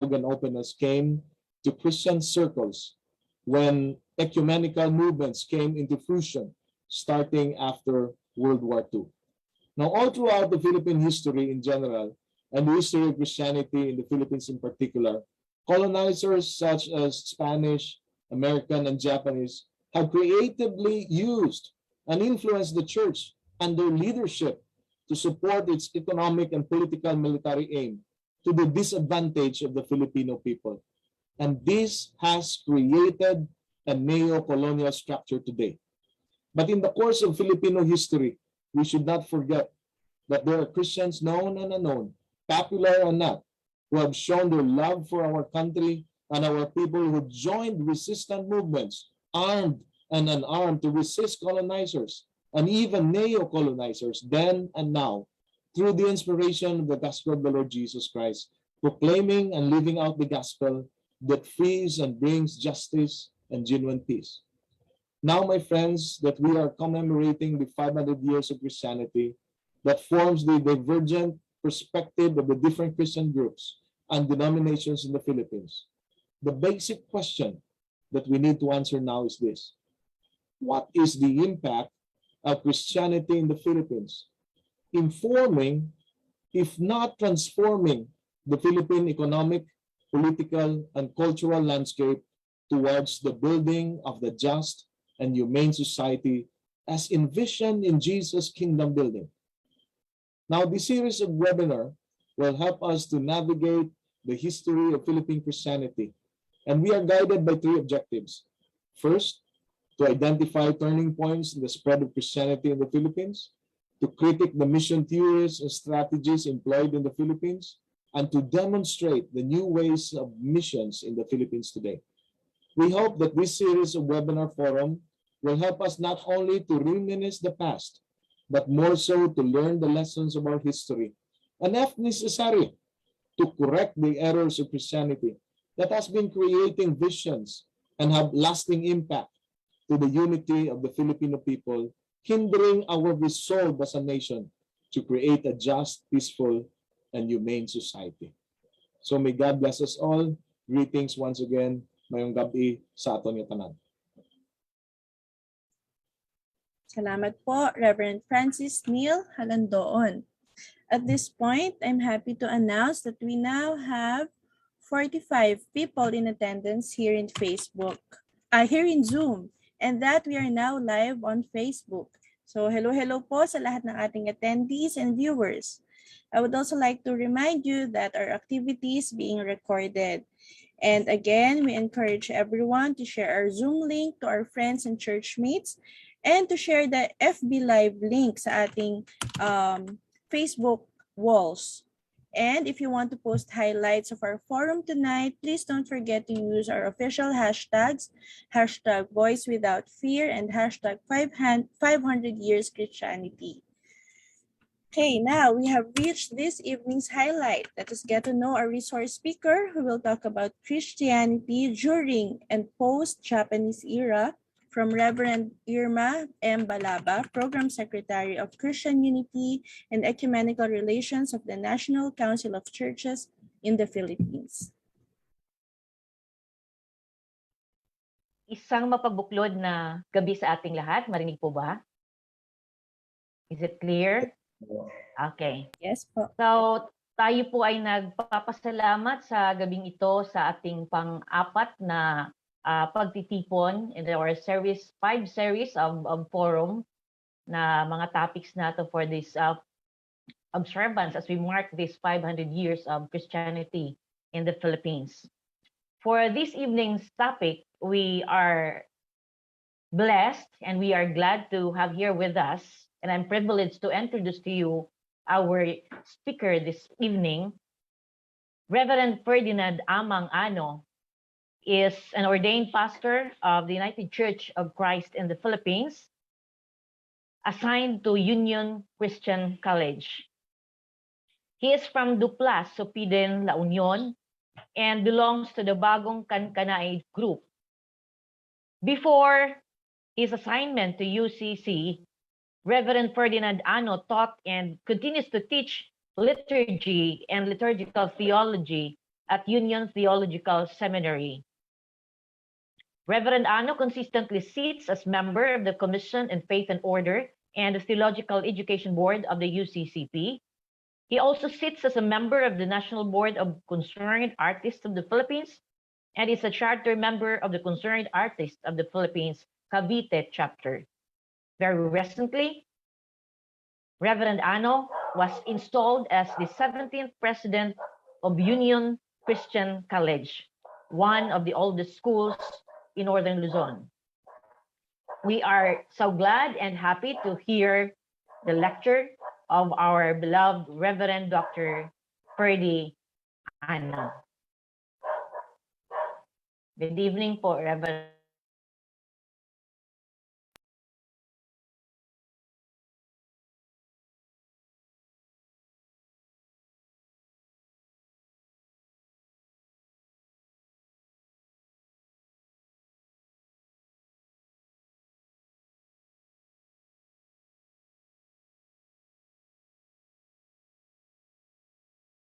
and openness came to Christian circles when ecumenical movements came into fruition starting after World War II. Now, all throughout the Philippine history in general, and the history of Christianity in the Philippines in particular, colonizers such as Spanish, American, and Japanese have creatively used and influenced the church and their leadership to support its economic and political military aim to the disadvantage of the Filipino people. And this has created a neo-colonial structure today. But in the course of Filipino history, we should not forget that there are Christians known and unknown, popular or not, who have shown their love for our country and our people, who joined resistant movements, armed and unarmed, to resist colonizers and even neo-colonizers then and now, through the inspiration of the gospel of the Lord Jesus Christ, proclaiming and living out the gospel that frees and brings justice and genuine peace. Now, my friends, that we are commemorating the 500 years of Christianity, that forms the divergent perspective of the different Christian groups and denominations in the Philippines, the basic question that we need to answer now is this: what is the impact of Christianity in the Philippines, informing, if not transforming, the Philippine economic, political, and cultural landscape towards the building of the just and humane society as envisioned in Jesus' kingdom building? Now, this series of webinar will help us to navigate the history of Philippine Christianity, and we are guided by three objectives. First, to identify turning points in the spread of Christianity in the Philippines, to critique the mission theories and strategies employed in the Philippines, and to demonstrate the new ways of missions in the Philippines today. We hope that this series of webinar forum will help us not only to reminisce the past, but more so to learn the lessons of our history, and if necessary, to correct the errors of Christianity that has been creating visions and have lasting impact to the unity of the Filipino people, hindering our resolve as a nation to create a just, peaceful, and humane society. So may God bless us all. Greetings once again. Mayong gabi sa aton nga tanan. Salamat po, Reverend Francis Neil Halandoon. At this point, I'm happy to announce that we now have 45 people in attendance here in here in Zoom, and that we are now live on Facebook. So hello po sa lahat ng ating attendees and viewers. I would also like to remind you that our activity is being recorded. And again, we encourage everyone to share our Zoom link to our friends and church mates, and to share the FB Live link sa ating Facebook walls. And if you want to post highlights of our forum tonight, please don't forget to use our official hashtags, hashtag Voice Without Fear and hashtag 500 Years Christianity. Okay, now we have reached this evening's highlight. Let us get to know our resource speaker who will talk about Christianity during and post-Japanese era, from Reverend Irma M. Balaba, Program Secretary of Christian Unity and Ecumenical Relations of the National Council of Churches in the Philippines. Isang mapagbuklod na gabi sa ating lahat. Marinig po ba? Is it clear? Okay. Yes po. So, tayo po ay nagpapasalamat sa gabing ito sa ating pang-apat na pagtitipon in our series, 5 series of forum na mga topics nato for this observance as we mark this 500 years of Christianity in the Philippines. For this evening's topic, we are blessed and we are glad to have here with us, and I'm privileged to introduce to you our speaker this evening. Reverend Ferdinand Amang Ano is an ordained pastor of the United Church of Christ in the Philippines, assigned to Union Christian College. He is from Duplas, Sopiden, La Union, and belongs to the Bagong Kankanaid group. Before his assignment to UCC, Reverend Ferdinand Ano taught and continues to teach liturgy and liturgical theology at Union Theological Seminary. Reverend Ano consistently sits as member of the Commission on Faith and Order and the Theological Education Board of the UCCP. He also sits as a member of the National Board of Concerned Artists of the Philippines and is a charter member of the Concerned Artists of the Philippines Cavite chapter. Very recently, Reverend Ano was installed as the 17th president of Union Christian College, one of the oldest schools in Northern Luzon. We are so glad and happy to hear the lecture of our beloved Reverend Dr. Ferdy Ano. Good evening po, Reverend.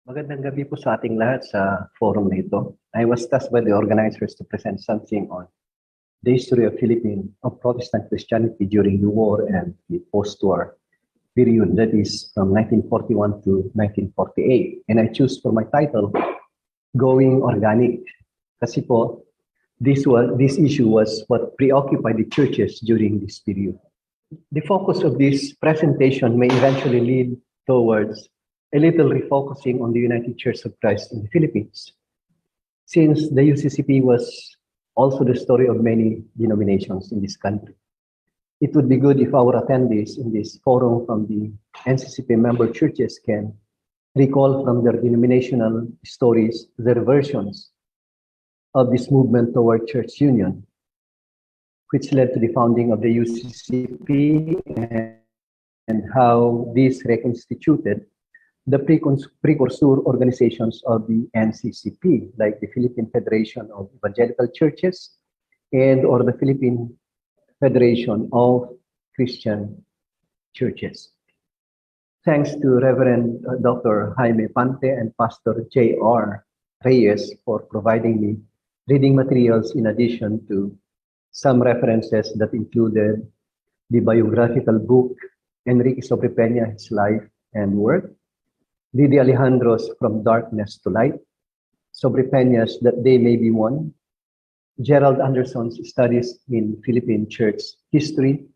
Magandang gabi po sa ating lahat sa forum na ito. I was tasked by the organizers to present something on the history of Protestant Christianity during the war and the post-war period, that is from 1941 to 1948. And I choose for my title, Going Organic. Kasi po, this issue was what preoccupied the churches during this period. The focus of this presentation may eventually lead towards a little refocusing on the United Church of Christ in the Philippines, since the UCCP was also the story of many denominations in this country. It would be good if our attendees in this forum from the NCCP member churches can recall from their denominational stories their versions of this movement toward church union, which led to the founding of the UCCP and how this reconstituted the precursor organizations of the NCCP, like the Philippine Federation of Evangelical Churches or the Philippine Federation of Christian Churches. Thanks to Reverend Dr. Jaime Pante and Pastor J.R. Reyes for providing me reading materials in addition to some references that included the biographical book Enrique Sobre Peña, His Life and Work, Didi Alejandro's From Darkness to Light, Sobre Peña's That They May Be One, Gerald Anderson's Studies in Philippine Church History,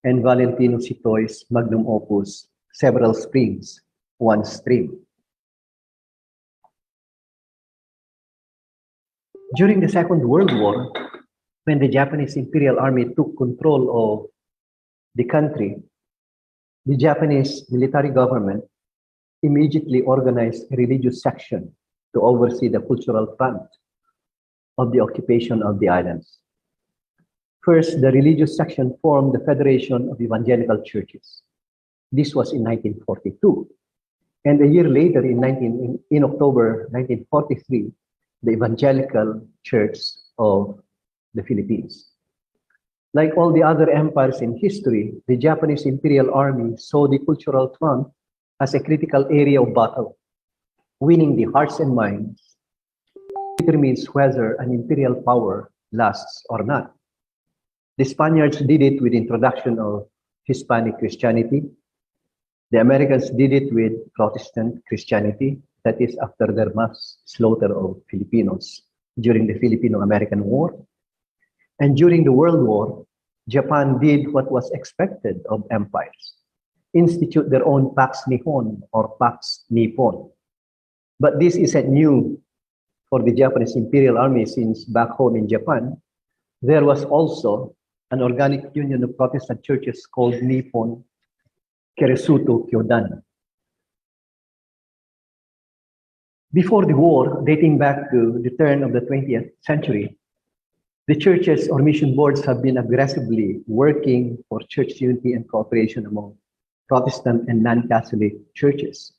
and Valentino Sitoy's magnum opus, Several Springs, One Stream. During the Second World War, when the Japanese Imperial Army took control of the country, the Japanese military government immediately organized a religious section to oversee the cultural front of the occupation of the islands. First, the religious section formed the Federation of Evangelical Churches. This was in 1942. And a year later, in October 1943, the Evangelical Church of the Philippines. Like all the other empires in history, the Japanese Imperial Army saw the cultural front as a critical area of battle. Winning the hearts and minds determines whether an imperial power lasts or not. The Spaniards did it with the introduction of Hispanic Christianity. The Americans did it with Protestant Christianity, that is after their mass slaughter of Filipinos during the Filipino-American War. And during the World War, Japan did what was expected of empires: institute their own Pax Nihon or Pax Nippon. But this isn't new for the Japanese Imperial Army, since back home in Japan, there was also an organic union of Protestant churches called Nippon Keresuto Kyodan. Before the war, dating back to the turn of the 20th century, the churches or mission boards have been aggressively working for church unity and cooperation among Protestant and non-Catholic churches.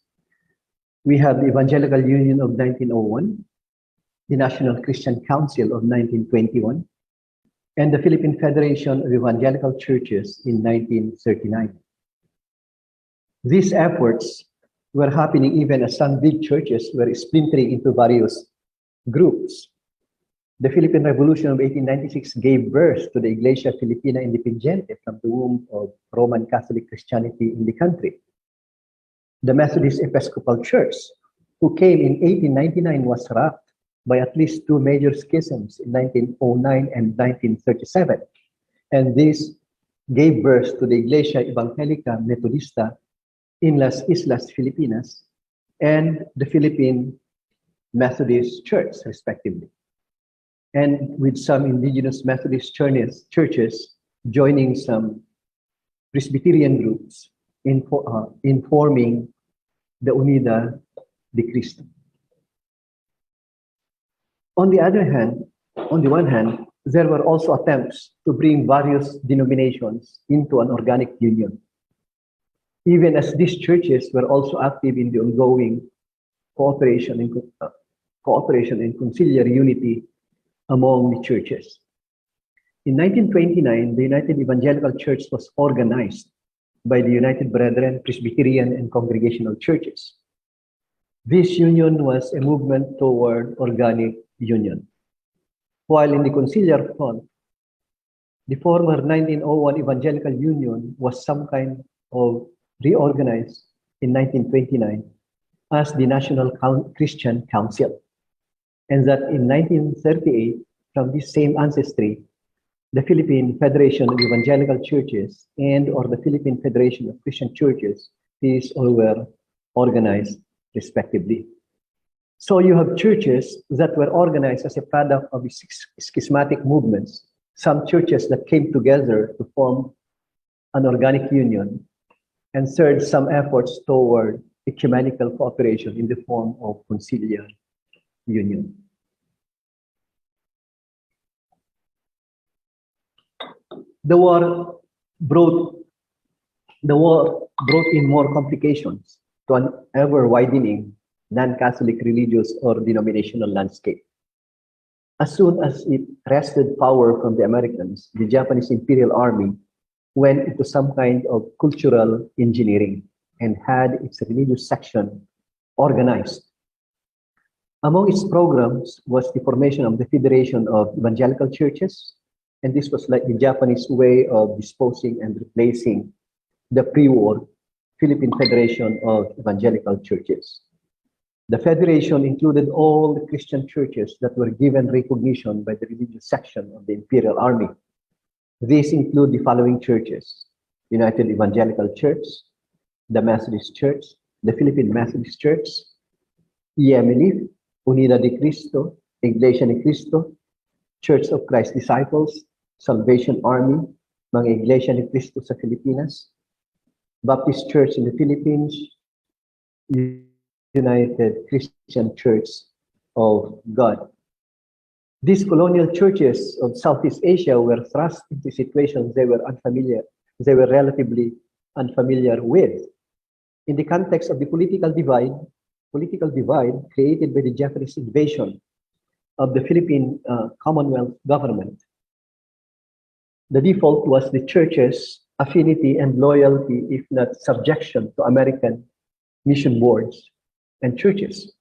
We have the Evangelical Union of 1901, the National Christian Council of 1921, and the Philippine Federation of Evangelical Churches in 1939. These efforts were happening even as some big churches were splintering into various groups. The Philippine Revolution of 1896 gave birth to the Iglesia Filipina Independiente from the womb of Roman Catholic Christianity in the country. The Methodist Episcopal Church, who came in 1899, was rocked by at least two major schisms in 1909 and 1937. And this gave birth to the Iglesia Evangelica Metodista in las Islas Filipinas and the Philippine Methodist Church, respectively. And with some indigenous Methodist churches joining some Presbyterian groups in forming the Unida de Cristo. On the one hand, there were also attempts to bring various denominations into an organic union, even as these churches were also active in the ongoing cooperation and conciliar unity among the churches. In 1929, the United Evangelical Church was organized by the United Brethren, Presbyterian, and Congregational Churches. This union was a movement toward organic union. While in the conciliar front, the former 1901 Evangelical Union was some kind of reorganized in 1929 as the National Christian Council, and that in 1938, from this same ancestry, the Philippine Federation of Evangelical Churches and or the Philippine Federation of Christian Churches, these all were organized respectively. So you have churches that were organized as a product of the schismatic movements, some churches that came together to form an organic union, and third, some efforts toward ecumenical cooperation in the form of conciliar union. The war brought in more complications to an ever-widening non-Catholic religious or denominational landscape. As soon as it wrested power from the Americans, the Japanese Imperial Army went into some kind of cultural engineering and had its religious section organized. Among its programs was the formation of the Federation of Evangelical Churches, and this was like the Japanese way of disposing and replacing the pre-war Philippine Federation of Evangelical Churches. The federation included all the Christian churches that were given recognition by the religious section of the Imperial Army. These include the following churches: United Evangelical Church, the Methodist Church, the Philippine Methodist Church, EMLF, Unida de Cristo, Iglesia ni Cristo, Church of Christ Disciples, Salvation Army, mga Iglesia ni Cristo sa Pilipinas, Baptist Church in the Philippines, United Christian Church of God. These colonial churches of Southeast Asia were thrust into situations they were relatively unfamiliar with. In the context of the political divide created by the Japanese invasion of the Philippine Commonwealth government, the default was the church's affinity and loyalty, if not subjection, to American mission boards and churches.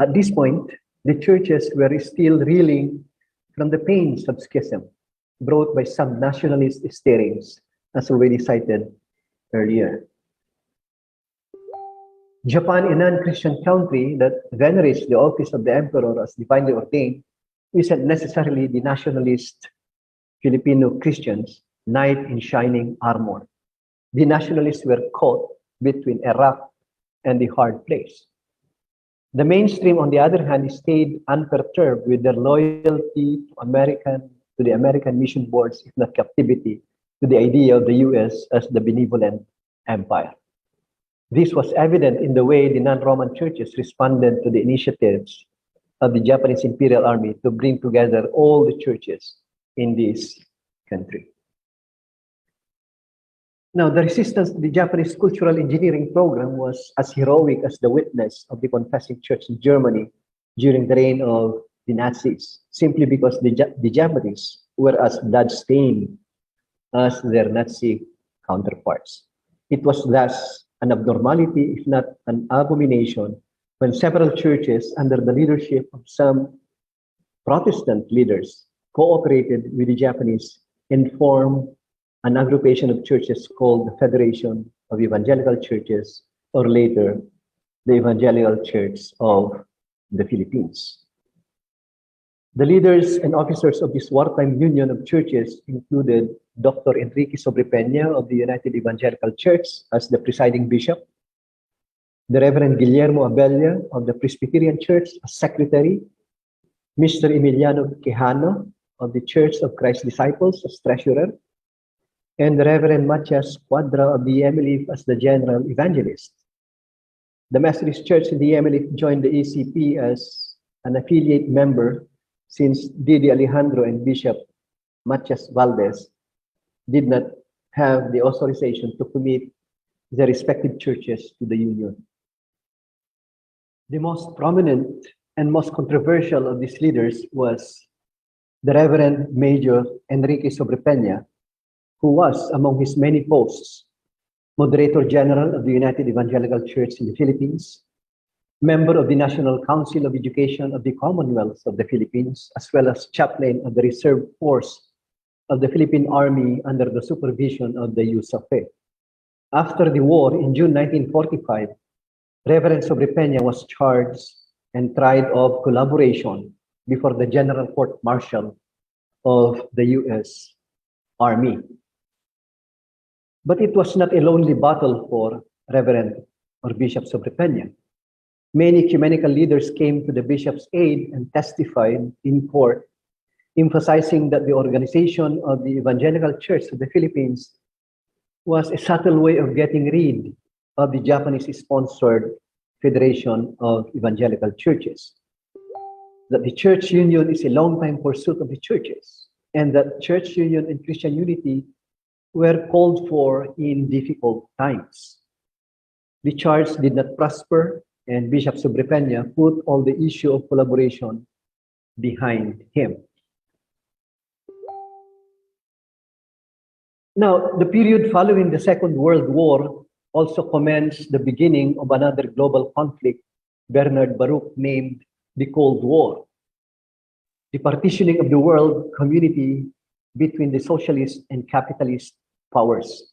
At this point, the churches were still reeling from the pains of schism brought by some nationalist stirrings, as already cited earlier. Japan, a non-Christian country that venerates the office of the emperor as divinely ordained, isn't necessarily the nationalist Filipino Christians, knight in shining armor. The nationalists were caught between a rock and a hard place. The mainstream, on the other hand, stayed unperturbed with their loyalty to the American mission boards, if not captivity, to the idea of the US as the benevolent empire. This was evident in the way the non-Roman churches responded to the initiatives of the Japanese Imperial Army to bring together all the churches in this country. Now, the resistance to the Japanese cultural engineering program was as heroic as the witness of the confessing church in Germany during the reign of the Nazis, simply because the Japanese were as blood-stained as their Nazi counterparts. It was thus an abnormality, if not an abomination, when several churches under the leadership of some Protestant leaders cooperated with the Japanese and formed an aggregation of churches called the Federation of Evangelical Churches, or later, the Evangelical Church of the Philippines. The leaders and officers of this wartime union of churches included Dr. Enrique Sobrepeña of the United Evangelical Church as the presiding bishop, the Reverend Guillermo Abella of the Presbyterian Church as secretary, Mr. Emiliano Quijano of the Church of Christ Disciples as treasurer, and the Reverend Matias Cuadra of the EMLIF as the general evangelist. The Methodist Church in the EMLIF joined the ACP as an affiliate member since Didi Alejandro and Bishop Matias Valdez did not have the authorization to commit their respective churches to the union. The most prominent and most controversial of these leaders was the Reverend Major Enrique Sobrepeña, who was, among his many posts, Moderator General of the United Evangelical Church in the Philippines, member of the National Council of Education of the Commonwealth of the Philippines, as well as chaplain of the Reserve Force of the Philippine Army under the supervision of the USAFE. After the war in June 1945, Reverend Sobrepeña was charged and tried of collaboration before the General Court Martial of the US Army. But it was not a lonely battle for Reverend or Bishop Sobrepeña. Many ecumenical leaders came to the bishop's aid and testified in court, emphasizing that the organization of the Evangelical Church of the Philippines was a subtle way of getting rid of the Japanese-sponsored Federation of Evangelical Churches. That the church union is a long-time pursuit of the churches, and that church union and Christian unity were called for in difficult times. The charge did not prosper, and Bishop Sobrepeña put all the issue of collaboration behind him. Now, the period following the Second World War also commenced the beginning of another global conflict Bernard Baruch named the Cold War, the partitioning of the world community between the socialist and capitalist powers,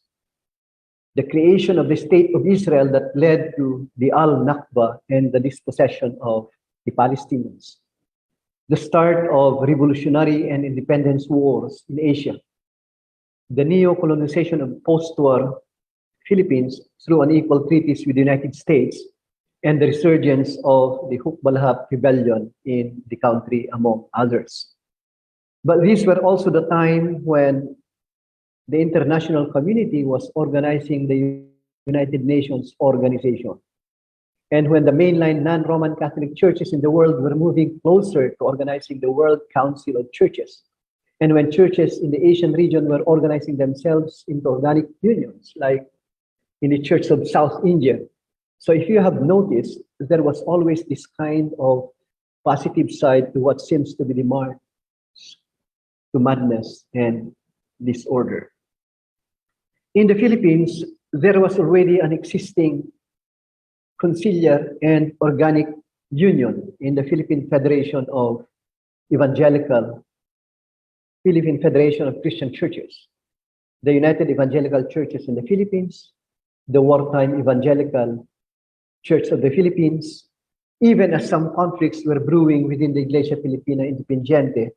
the creation of the State of Israel that led to the Al-Nakba and the dispossession of the Palestinians, the start of revolutionary and independence wars in Asia, the neo-colonization of post-war Philippines through unequal treaties with the United States, and the resurgence of the Hukbalahap rebellion in the country, among others. But these were also the time when the international community was organizing the United Nations organization, and when the mainline non-Roman Catholic churches in the world were moving closer to organizing the World Council of Churches, and when churches in the Asian region were organizing themselves into organic unions, like in the Church of South India. So if you have noticed, there was always this kind of positive side to what seems to be the march to madness and disorder. In the Philippines, there was already an existing conciliar and organic union in the Philippine Federation of Philippine Federation of Christian Churches, the United Evangelical Churches in the Philippines, the Wartime Evangelical Church of the Philippines, even as some conflicts were brewing within the Iglesia Filipina Independiente,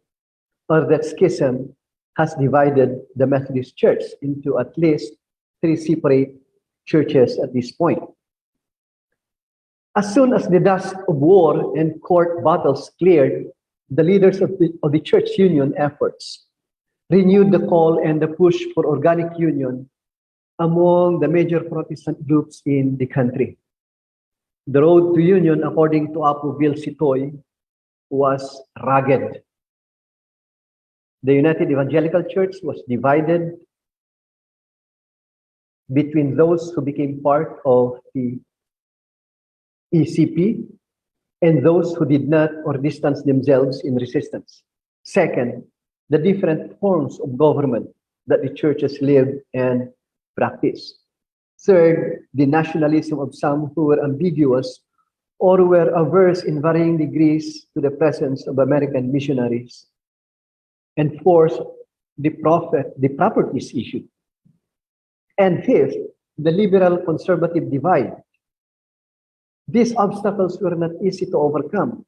or that schism has divided the Methodist Church into at least 3 separate churches at this point. As soon as the dust of war and court battles cleared, the leaders of the church union efforts renewed the call and the push for organic union among the major Protestant groups in the country. The road to union, according to Apo Vil Sitoy, was rugged. The United Evangelical Church was divided between those who became part of the ECP and those who did not or distanced themselves in resistance. Second, the different forms of government that the churches lived and practiced. Third, the nationalism of some who were ambiguous or were averse in varying degrees to the presence of American missionaries, and fourth, the properties issue. And fifth, the liberal-conservative divide. These obstacles were not easy to overcome.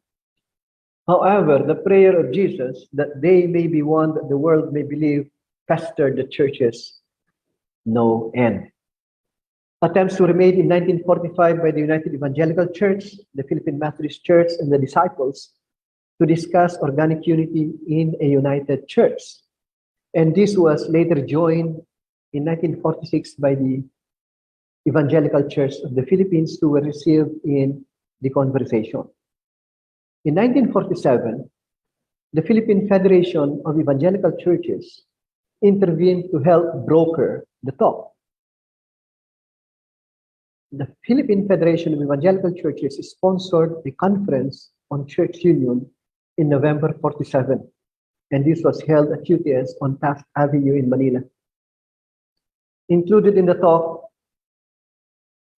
However, the prayer of Jesus that they may be one that the world may believe pestered the churches no end. Attempts were made in 1945 by the United Evangelical Church, the Philippine Methodist Church, and the Disciples to discuss organic unity in a united church. And this was later joined in 1946 by the Evangelical Church of the Philippines, who were received in the conversation. In 1947, the Philippine Federation of Evangelical Churches intervened to help broker the talk. The Philippine Federation of Evangelical Churches sponsored a conference on church union in November 47, and this was held at UTS on Taft Avenue in Manila. Included in the talk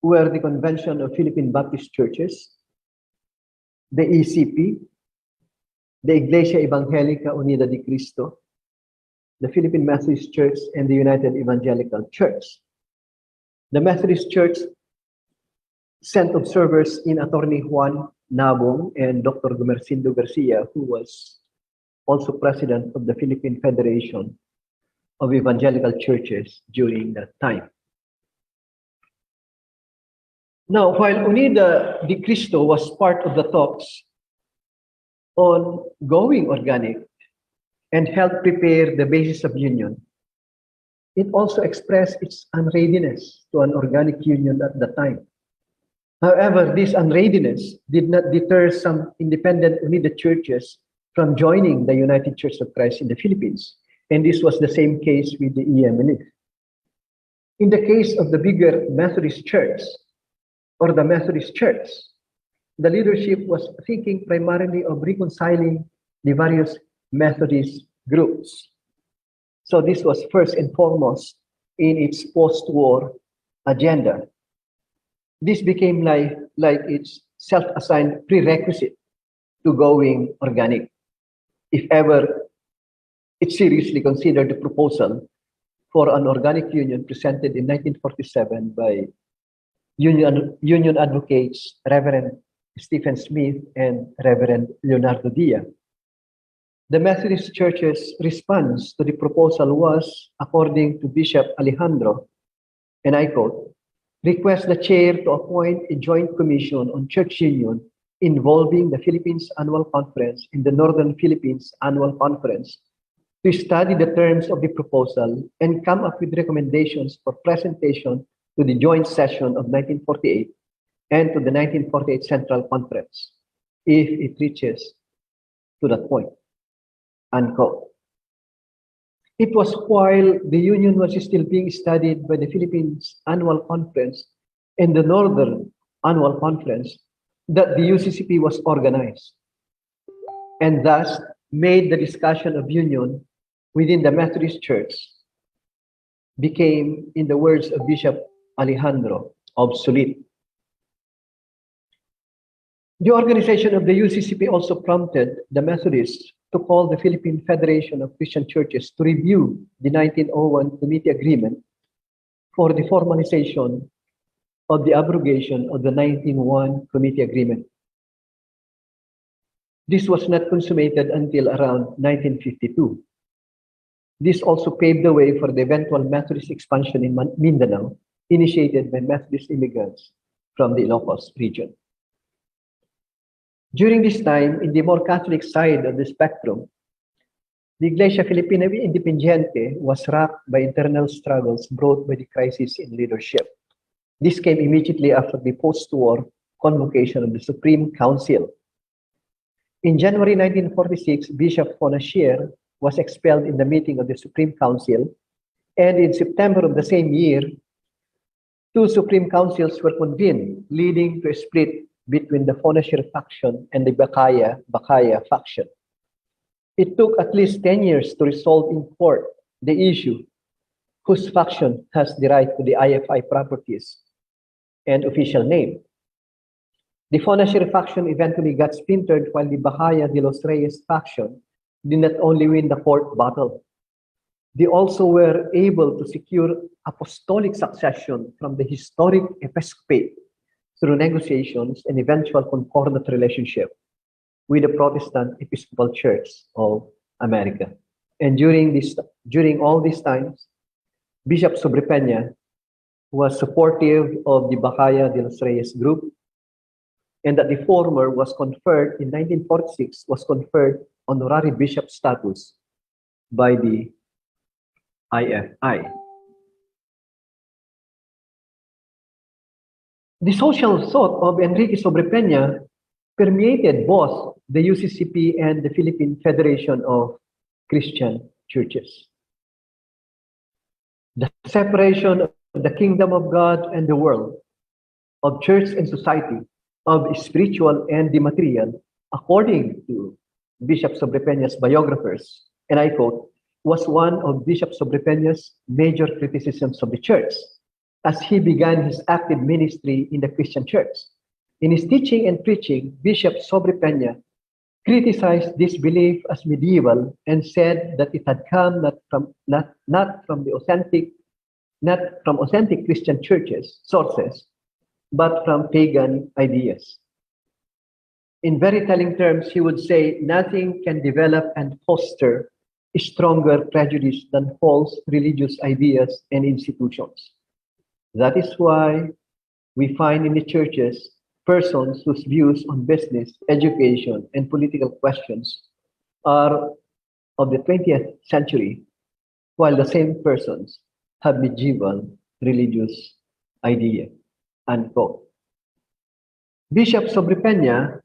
were the Convention of Philippine Baptist Churches, the ECP, the Iglesia Evangelica Unida de Cristo, the Philippine Methodist Church, and the United Evangelical Church. The Methodist Church sent observers in Attorney Juan Nabong and Dr. Gumercindo Garcia, who was also president of the Philippine Federation of Evangelical Churches during that time. Now, while Unida de Cristo was part of the talks on going organic and helped prepare the basis of union, it also expressed its unreadiness to an organic union at the time. However, this unreadiness did not deter some independent Unida churches from joining the United Church of Christ in the Philippines, and this was the same case with the EMLF. In the case of the bigger Methodist Church, or the Methodist Church, the leadership was thinking primarily of reconciling the various Methodist groups. So this was first and foremost in its post-war agenda. This became like its self-assigned prerequisite to going organic, if ever it seriously considered the proposal for an organic union presented in 1947 by union advocates Reverend Stephen Smith and Reverend Leonardo Dia. The Methodist Church's response to the proposal was, according to Bishop Alejandro, and I quote, request the chair to appoint a joint commission on church union involving the Philippines Annual Conference and the Northern Philippines Annual Conference to study the terms of the proposal and come up with recommendations for presentation to the joint session of 1948 and to the 1948 Central Conference, if it reaches to that point, unquote. It was while the union was still being studied by the Philippines Annual Conference and the Northern Annual Conference that the UCCP was organized, and thus made the discussion of union within the Methodist Church became, in the words of Bishop Alejandro, obsolete. The organization of the UCCP also prompted the Methodists to call the Philippine Federation of Christian Churches to review the 1901 Committee Agreement for the formalization of the abrogation of the 1901 Committee Agreement. This was not consummated until around 1952. This also paved the way for the eventual Methodist expansion in Mindanao, initiated by Methodist immigrants from the Ilocos region. During this time, in the more Catholic side of the spectrum, the Iglesia Filipina Independiente was racked by internal struggles brought by the crisis in leadership. This came immediately after the post-war convocation of the Supreme Council. In January 1946, Bishop Fonashier was expelled in the meeting of the Supreme Council, and in September of the same year, two Supreme Councils were convened, leading to a split between the Fonashier faction and the Bakaya faction. It took at least 10 years to resolve in court the issue, whose faction has the right to the IFI properties and official name. The Fonashir faction eventually got splintered, while the Bahaya de los Reyes faction did not only win the court battle, they also were able to secure apostolic succession from the historic episcopate through negotiations and eventual concordant relationship with the Protestant Episcopal Church of America. And during all these times, Bishop Sobrepeña was supportive of the Bahaya de los Reyes group, and that the former was conferred in 1946, was conferred honorary bishop status by the IFI. The social thought of Enrique Sobrepeña permeated both the UCCP and the Philippine Federation of Christian Churches. The separation of the kingdom of God and the world, of church and society, of spiritual and the material, according to Bishop Sobrepeña's biographers, and I quote, was one of Bishop Sobrepeña's major criticisms of the church as he began his active ministry in the Christian church. In his teaching and preaching, Bishop Sobrepeña criticized this belief as medieval and said that it had come not from authentic Christian churches sources, but from pagan ideas. In very telling terms, he would say, nothing can develop and foster a stronger prejudice than false religious ideas and institutions. That is why we find in the churches persons whose views on business, education, and political questions are of the 20th century, while the same persons have medieval religious idea, unquote. Bishop Sobrepeña,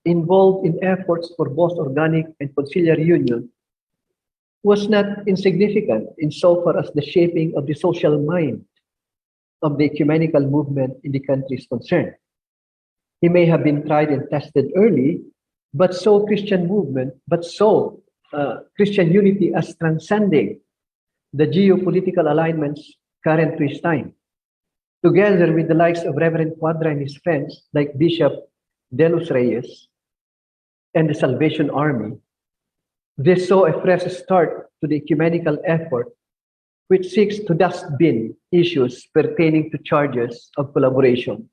involved in efforts for both organic and conciliar union, was not insignificant insofar as the shaping of the social mind of the ecumenical movement in the country is concerned. He may have been tried and tested early, but saw Christian unity as transcending the geopolitical alignments current to his time. Together with the likes of Reverend Quadra and his friends, like Bishop De Los Reyes and the Salvation Army, they saw a fresh start to the ecumenical effort, which seeks to dustbin issues pertaining to charges of collaboration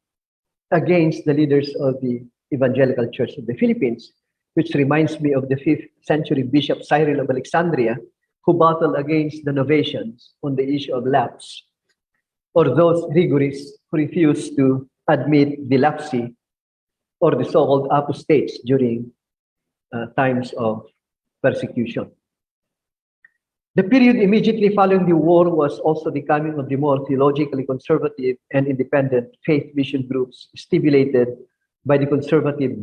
against the leaders of the Evangelical Church of the Philippines, which reminds me of the 5th century Bishop Cyril of Alexandria, who battled against the Novatians on the issue of lapse, or those rigorists who refused to admit the lapsi, or the so-called apostates during times of persecution. The period immediately following the war was also the coming of the more theologically conservative and independent faith mission groups stimulated by the conservative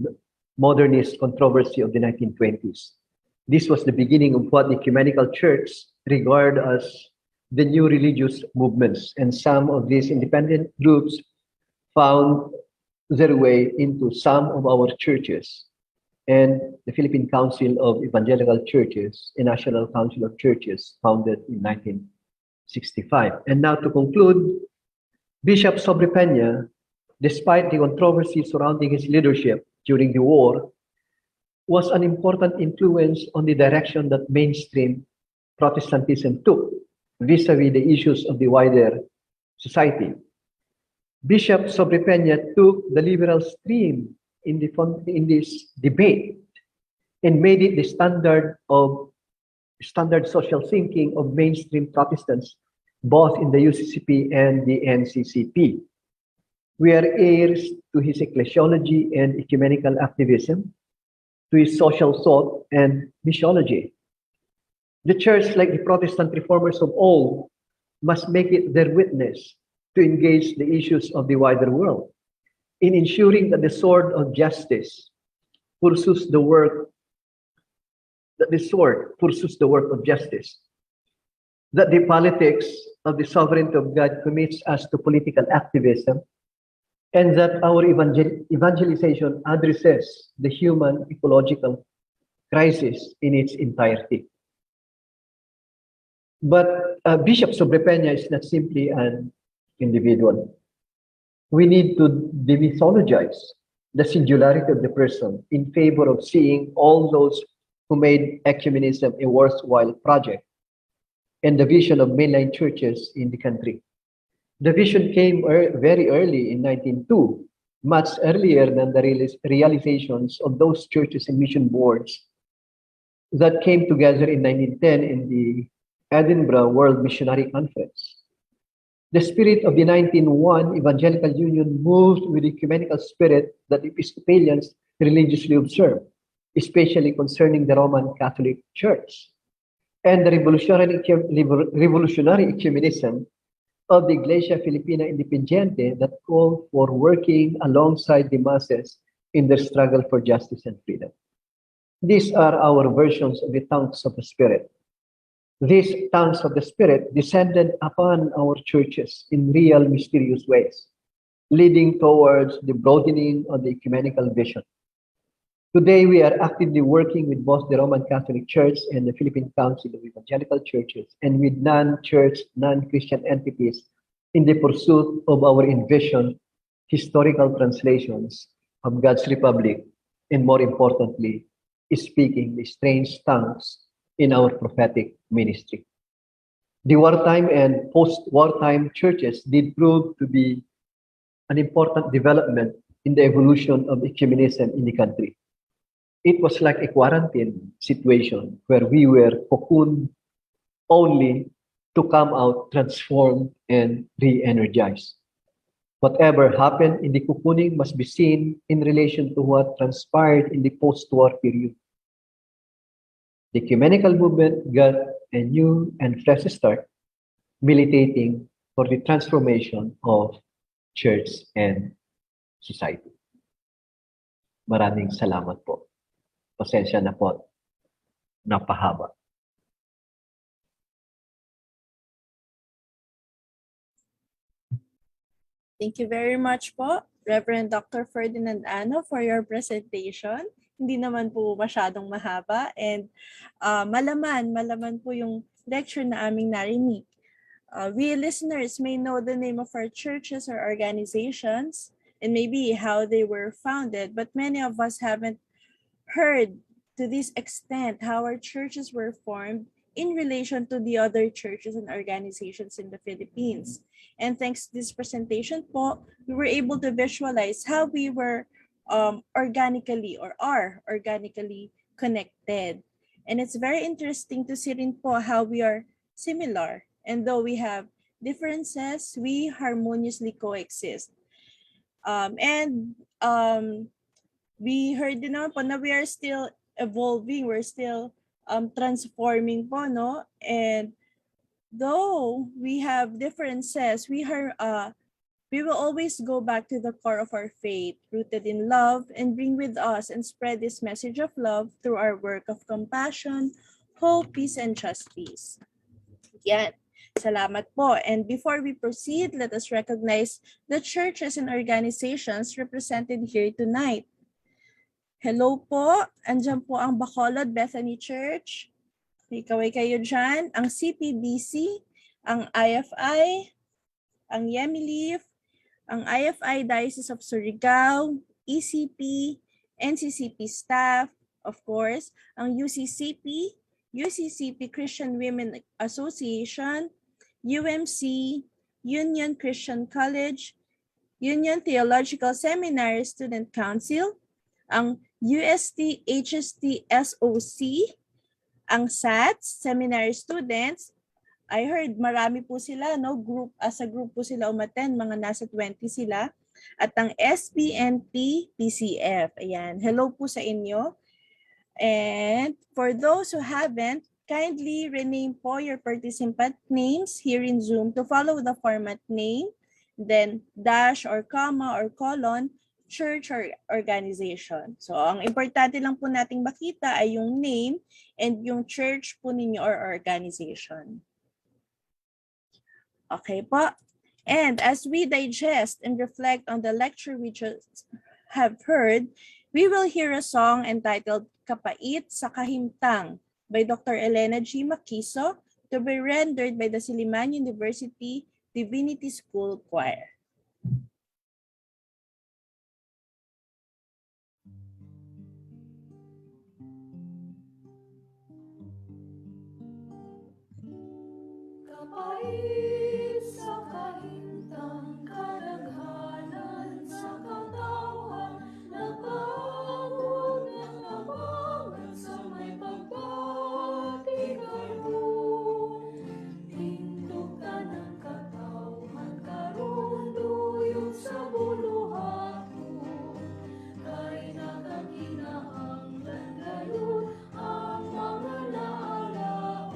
modernist controversy of the 1920s. This was the beginning of what the ecumenical church regarded as the new religious movements, and some of these independent groups found their way into some of our churches and the Philippine Council of Evangelical Churches, a national council of churches founded in 1965. And now to conclude, Bishop Sobrepeña, despite the controversy surrounding his leadership during the war, was an important influence on the direction that mainstream Protestantism took vis-a-vis the issues of the wider society. Bishop Sobrepeña took the liberal stream in this debate and made it the standard social thinking of mainstream Protestants, both in the UCCP and the NCCP. We are heirs to his ecclesiology and ecumenical activism, to his social thought and missiology. The church, like the Protestant reformers of old, must make it their witness to engage the issues of the wider world in ensuring that the sword of justice pursues the work, of justice, that the politics of the sovereignty of God commits us to political activism, and that our evangelization addresses the human ecological crisis in its entirety. But Bishop Sobrepeña is not simply an individual. We need to demythologize the singularity of the person in favor of seeing all those who made ecumenism a worthwhile project, and the vision of mainline churches in the country. The vision came very early in 1902, much earlier than the realizations of those churches and mission boards that came together in 1910 in the Edinburgh World Missionary Conference. The spirit of the 1901 Evangelical Union moved with the ecumenical spirit that Episcopalians religiously observe, especially concerning the Roman Catholic Church, and the revolutionary ecumenism of the Iglesia Filipina Independiente that called for working alongside the masses in their struggle for justice and freedom. These are our versions of the tongues of the Spirit. These tongues of the Spirit descended upon our churches in real mysterious ways, leading towards the broadening of the ecumenical vision. Today, we are actively working with both the Roman Catholic Church and the Philippine Council of Evangelical Churches and with non-church, non-Christian entities in the pursuit of our envisioned historical translations of God's Republic, and more importantly, speaking the strange tongues in our prophetic ministry. The wartime and post-wartime churches did prove to be an important development in the evolution of ecumenism in the country. It was like a quarantine situation where we were cocooned only to come out transformed and re-energized. Whatever happened in the cocooning must be seen in relation to what transpired in the post-war period. The ecumenical movement got a new and fresh start, militating for the transformation of church and society. Maraming salamat po. Pasensya na po, napahaba. Thank you very much po, Reverend Dr. Ferdinand Ano, for your presentation. Hindi naman po masyadong mahaba and malaman po yung lecture na aming narinig. We listeners may know the name of our churches or organizations and maybe how they were founded, but many of us haven't heard to this extent how our churches were formed in relation to the other churches and organizations in the Philippines. And thanks to this presentation po, we were able to visualize how we were organically or are organically connected. And it's very interesting to see rin po how we are similar. And though we have differences, we harmoniously coexist. We heard din naman po na we are still evolving, we're still transforming po, no? And though we have differences, we will always go back to the core of our faith, rooted in love, and bring with us and spread this message of love through our work of compassion, hope, peace, and justice. Yan. Salamat po. And before we proceed, let us recognize the churches and organizations represented here tonight. Hello po. Andyan po ang Bacolod Bethany Church. Kaway kayo dyan. Ang CPBC, ang IFI, ang Yemilif, ang IFI Diocese of Surigao, ECP, NCCP staff, of course, ang UCCP, UCCP Christian Women Association, UMC, Union Christian College, Union Theological Seminary Student Council, ang UST HST SOC, ang SATS, Seminary Students. I heard marami po sila, no? As a group po sila umattend, mga nasa 20 sila. At ang SBNT PCF. Ayan, hello po sa inyo. And for those who haven't, kindly rename po your participant names here in Zoom to follow the format name, then dash or comma or colon, church or organization. So, ang importante lang po nating makita ay yung name and yung church po ninyo or organization. Okay po. And as we digest and reflect on the lecture we just have heard, we will hear a song entitled Kapait sa Kahimtang by Dr. Elena G. Makiso to be rendered by the Silliman University Divinity School Choir. Pait sa kahintang kadaghanan sa katawan, napagod ng nabangan sa may pagbati karon. Tindog ka ng katawan karon, luyog sa buluhaton, kay nagakinahanglan gayon ang mga naalaon.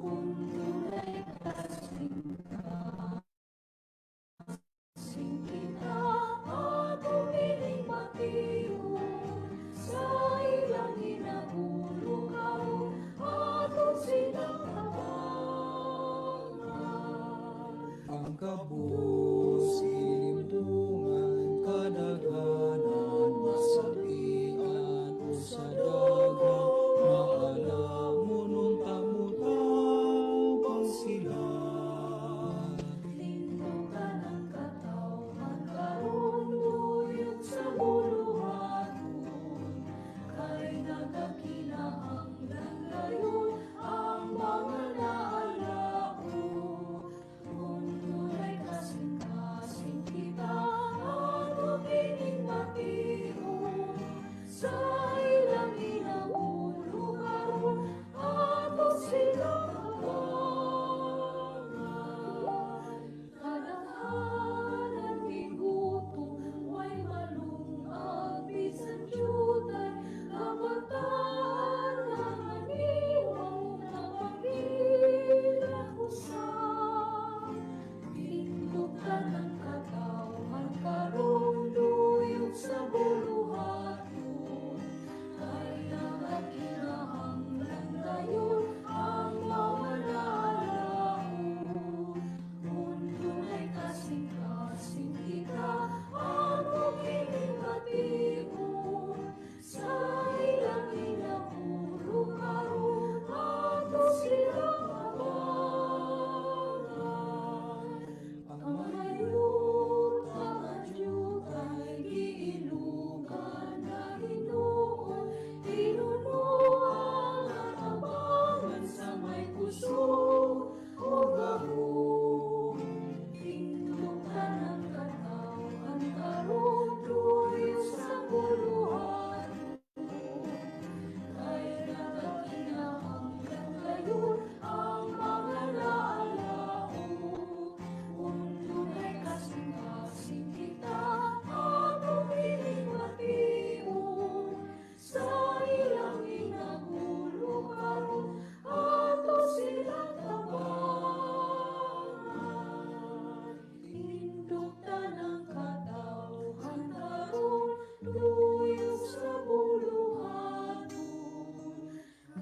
Kung dunay kasing kita, ato piling matiyon, sa ilang ginabulo karon, ato silang tabangan. Ang kabus, ilimtungan, kadaghanan, masakian, sa dagang, maalamon, unta-mutabang sila. Lindo ka ng katawan karon, luyog sa buluhaton, kay nagakinahanglan gayon ang mga naalaon. Kung dunay kasing-kasing kita, ato kining matiyon, sa ilang inabulo karon, ato silang tabangan. Kadaghanan gigutom, way malungag, bisan jutay, kabataan nga maniwang napagilang usab. Tindog ka ng katawan karon, luyog sa buluhaton, kay nagakinahanglan gayon ang mga naalaon. Kung dunay kasing-kasing kita, ato kining matiyon, sa ilang inabulo karon, ato silang tabangan. Ang mga yuta nga jutay, giilugan na hinuon, hinunuan ang tabangan sa may kusog o gahom. Tindog ka ng katawan karon, luyog sa buluhaton, kay nagakinahanglan gayon ang mga naalaon. Kung dunay kasing-kasing kita, ato piling matiyon, sa ilang inabulo karon, ato silang tabangan. Tindog ka ng katawan karon, luyog sa buluhaton,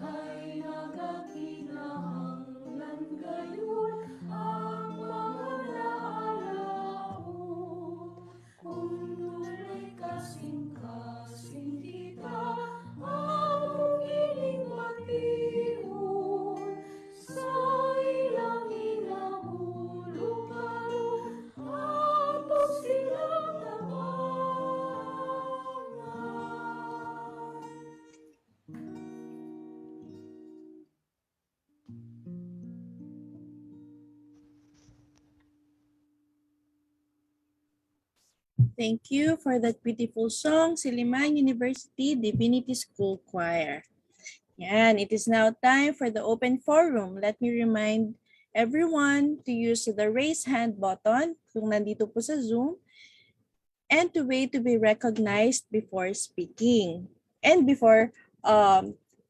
kay nagakinahanglan gayon ang mga naalaon. Kung dunay kasing-kasing kita, ato kining matiyon, sa ilang inabulo karon, ato silang tabangan. Thank you for that beautiful song, Silliman University Divinity School Choir. Yan, it is now time for the open forum. Let me remind everyone to use the raise hand button kung nandito po sa Zoom, and to wait to be recognized before speaking. And before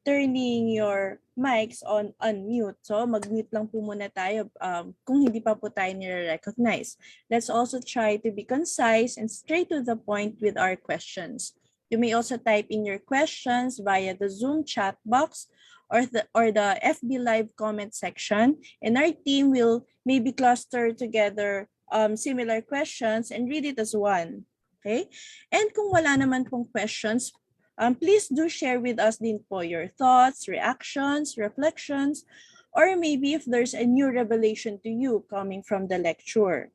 turning your mics on unmute. So mag-mute lang po muna tayo kung hindi pa po tayo nire-recognize. Let's also try to be concise and straight to the point with our questions. You may also type in your questions via the Zoom chat box or the FB Live comment section, and our team will maybe cluster together similar questions and read it as one. Okay? And kung wala naman pong questions, please do share with us din po your thoughts, reactions, reflections, or maybe if there's a new revelation to you coming from the lecture.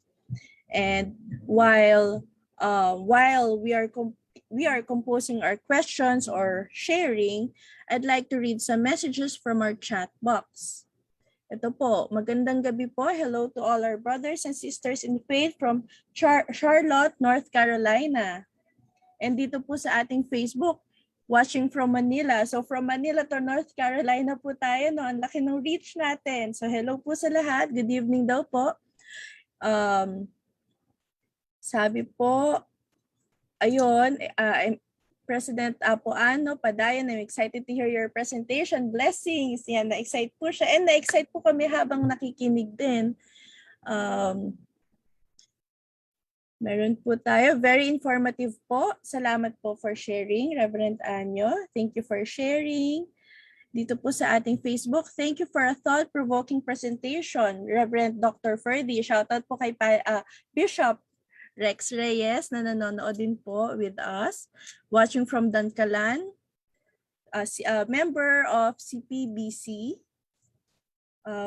And while we are composing our questions or sharing, I'd like to read some messages from our chat box. Ito po, magandang gabi po. Hello to all our brothers and sisters in faith from Charlotte, North Carolina. And dito po sa ating Facebook, watching from Manila. So from Manila to North Carolina po tayo, no? Ang laki ng reach natin. So hello po sa lahat. Good evening daw po. Sabi po, ayun, President Apoano Padayon, I'm excited to hear your presentation. Blessings. Yan, na-excite po siya. And na-excite po kami habang nakikinig din. Meron po tayo. Very informative po. Salamat po for sharing, Reverend Anyo. Thank you for sharing. Dito po sa ating Facebook, thank you for a thought-provoking presentation, Reverend Dr. Ferdy. Shoutout po kay Bishop Rex Reyes na nanonood din po with us. Watching from Dancalan, member of CPBC.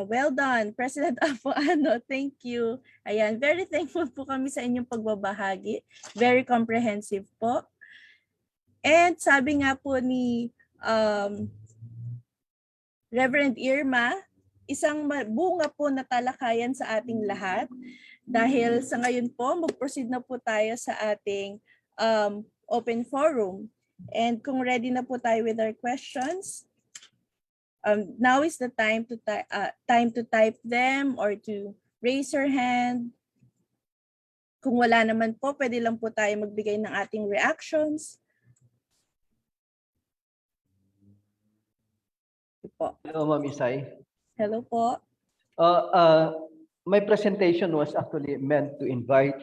Well done, President Apoano. Thank you. Ayan, very thankful po kami sa inyong pagbabahagi. Very comprehensive po. And sabi nga po ni Reverend Irma, isang bunga po na talakayan sa ating lahat. Dahil sa ngayon po, mag-proceed na po tayo sa ating open forum. And kung ready na po tayo with our questions, now is the time to type them or to raise your hand. Kung wala naman po, pwede lang po tayo magbigay ng ating reactions. Hello, Ma'am Isay. Hello po. My presentation was actually meant to invite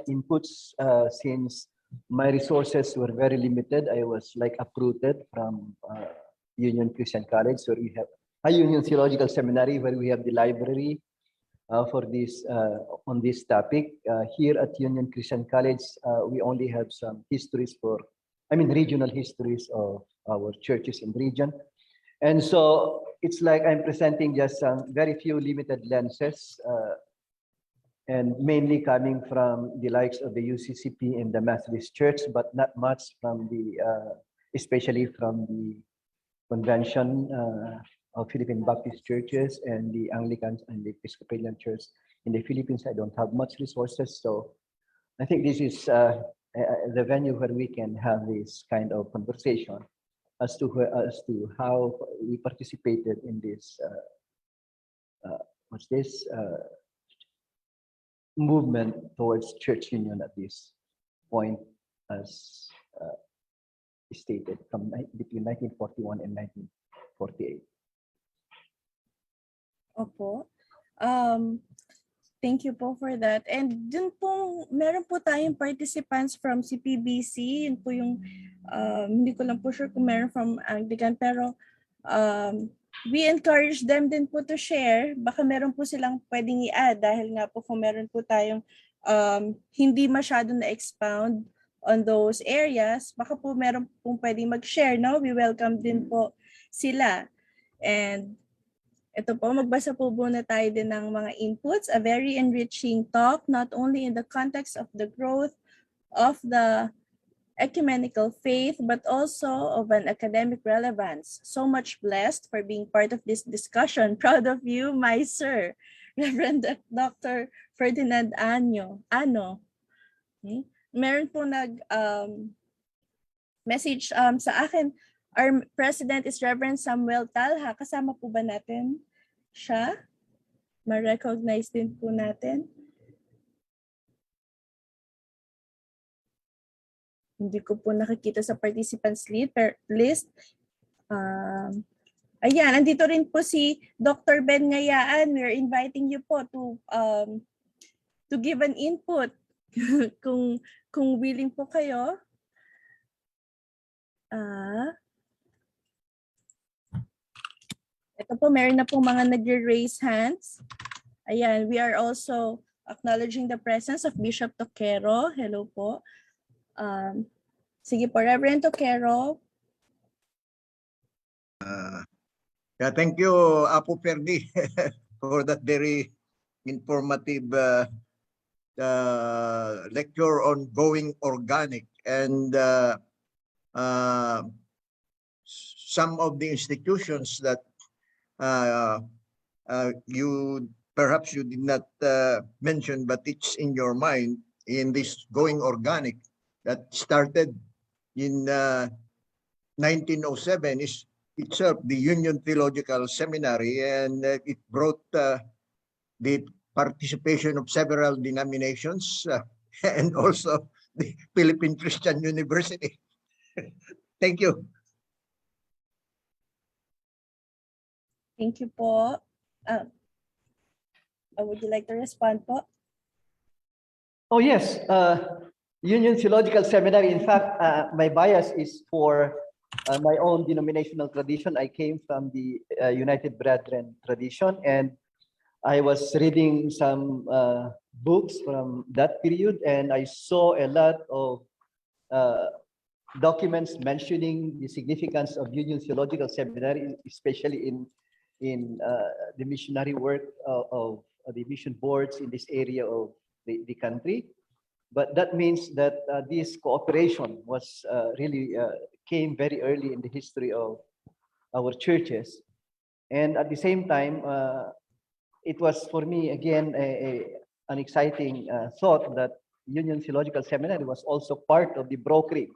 inputs since my resources were very limited. I was like uprooted from Union Christian College, where we have a Union Theological Seminary, where we have the library for this on this topic. Here at Union Christian College, we only have some histories regional histories of our churches in the region. And so it's like I'm presenting just some very few limited lenses and mainly coming from the likes of the UCCP and the Methodist Church, but not much from the, especially from the Convention of Philippine Baptist Churches and the Anglicans and the Episcopalian Church in the Philippines. I don't have much resources, so I think this is the venue where we can have this kind of conversation as to how we participated in this movement towards church union at this point, as stated from between 1941 and 1948. Opo. Thank you po for that. And dun po, meron po tayong participants from CPBC. Yun po yung, hindi ko lang po sure kung meron from Anglican, pero we encourage them din po to share. Baka meron po silang pwedeng i-add dahil nga po kung meron po tayong hindi masyadong na-expound on those areas, baka po meron pong pwedeng mag-share, no? We welcome din po sila. And ito po, magbasa po muna tayo din ng mga inputs. A very enriching talk, not only in the context of the growth of the ecumenical faith, but also of an academic relevance. So much blessed for being part of this discussion. Proud of you, my sir, Reverend Dr. Ferdinand Ano. Okay. Meron po message sa akin. Our president is Reverend Samuel Talha. Kasama po ba natin siya? Ma-recognize din po natin. Hindi ko po nakikita sa participants list. Ayan, andito rin po si Dr. Ben Ngayaan. We are inviting you po to give an input kung willing po kayo. Ito po, meron na po mga nag-raise hands. Ayan, we are also acknowledging the presence of Bishop Toquero. Hello po. Sige po, Reverend Toquero. Thank you, Apo Ferdi, for that very informative lecture on going organic. And some of the institutions that you perhaps you did not mention, but it's in your mind in this going organic that started in 1907 is itself the Union Theological Seminary, and it brought the participation of several denominations and also the Philippine Christian University. Thank you. Thank you po. Would you like to respond po? Oh, yes. Union Theological Seminary. In fact, my bias is for my own denominational tradition. I came from the United Brethren tradition, and I was reading some books from that period, and I saw a lot of documents mentioning the significance of Union Theological Seminary, especially in the missionary work of the mission boards in this area of the country. But that means that this cooperation was really came very early in the history of our churches. And at the same time, it was for me, again, an exciting thought that Union Theological Seminary was also part of the brokering.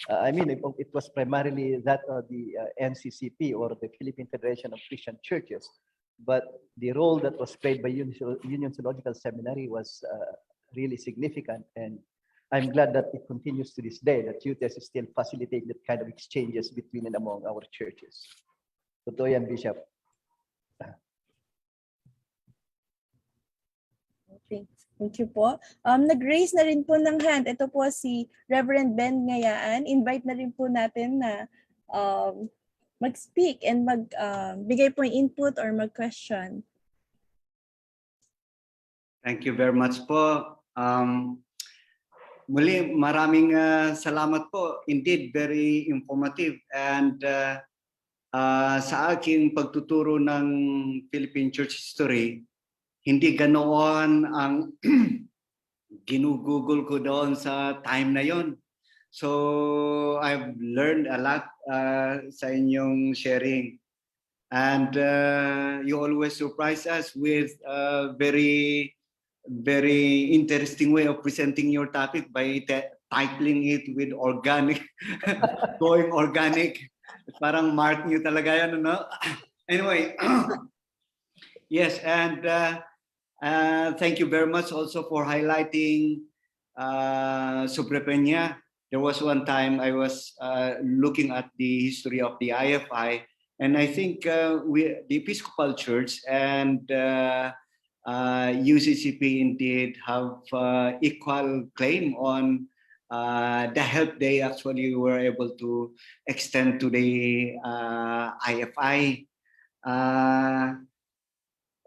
I mean, it was primarily that of the nccp, or the Philippine Federation of Christian Churches. But the role that was played by Union Theological Seminary was really significant. And I'm glad that it continues to this day, that UTES is still facilitating that kind of exchanges between and among our churches. Totoo yan, Bishop. Thank you po. Nag-raise na rin po ng hand. Ito po si Reverend Ben Ngayaan. Invite na rin po natin na mag-speak and bigay po yung input or mag-question. Thank you very much po. Muli, maraming salamat po. Indeed, very informative. And sa aking pagtuturo ng Philippine Church History, hindi ganoon ang ginugugol ko doon sa time na yon. So I've learned a lot sa inyong sharing. And you always surprise us with a very, very interesting way of presenting your topic by titling it with organic, going organic. Parang mark nyo talaga yan, no? Anyway, yes, and thank you very much also for highlighting Sobre Peña. There was one time I was looking at the history of the IFI, and I think the Episcopal Church and UCCP indeed have equal claim on the help they actually were able to extend to the IFI.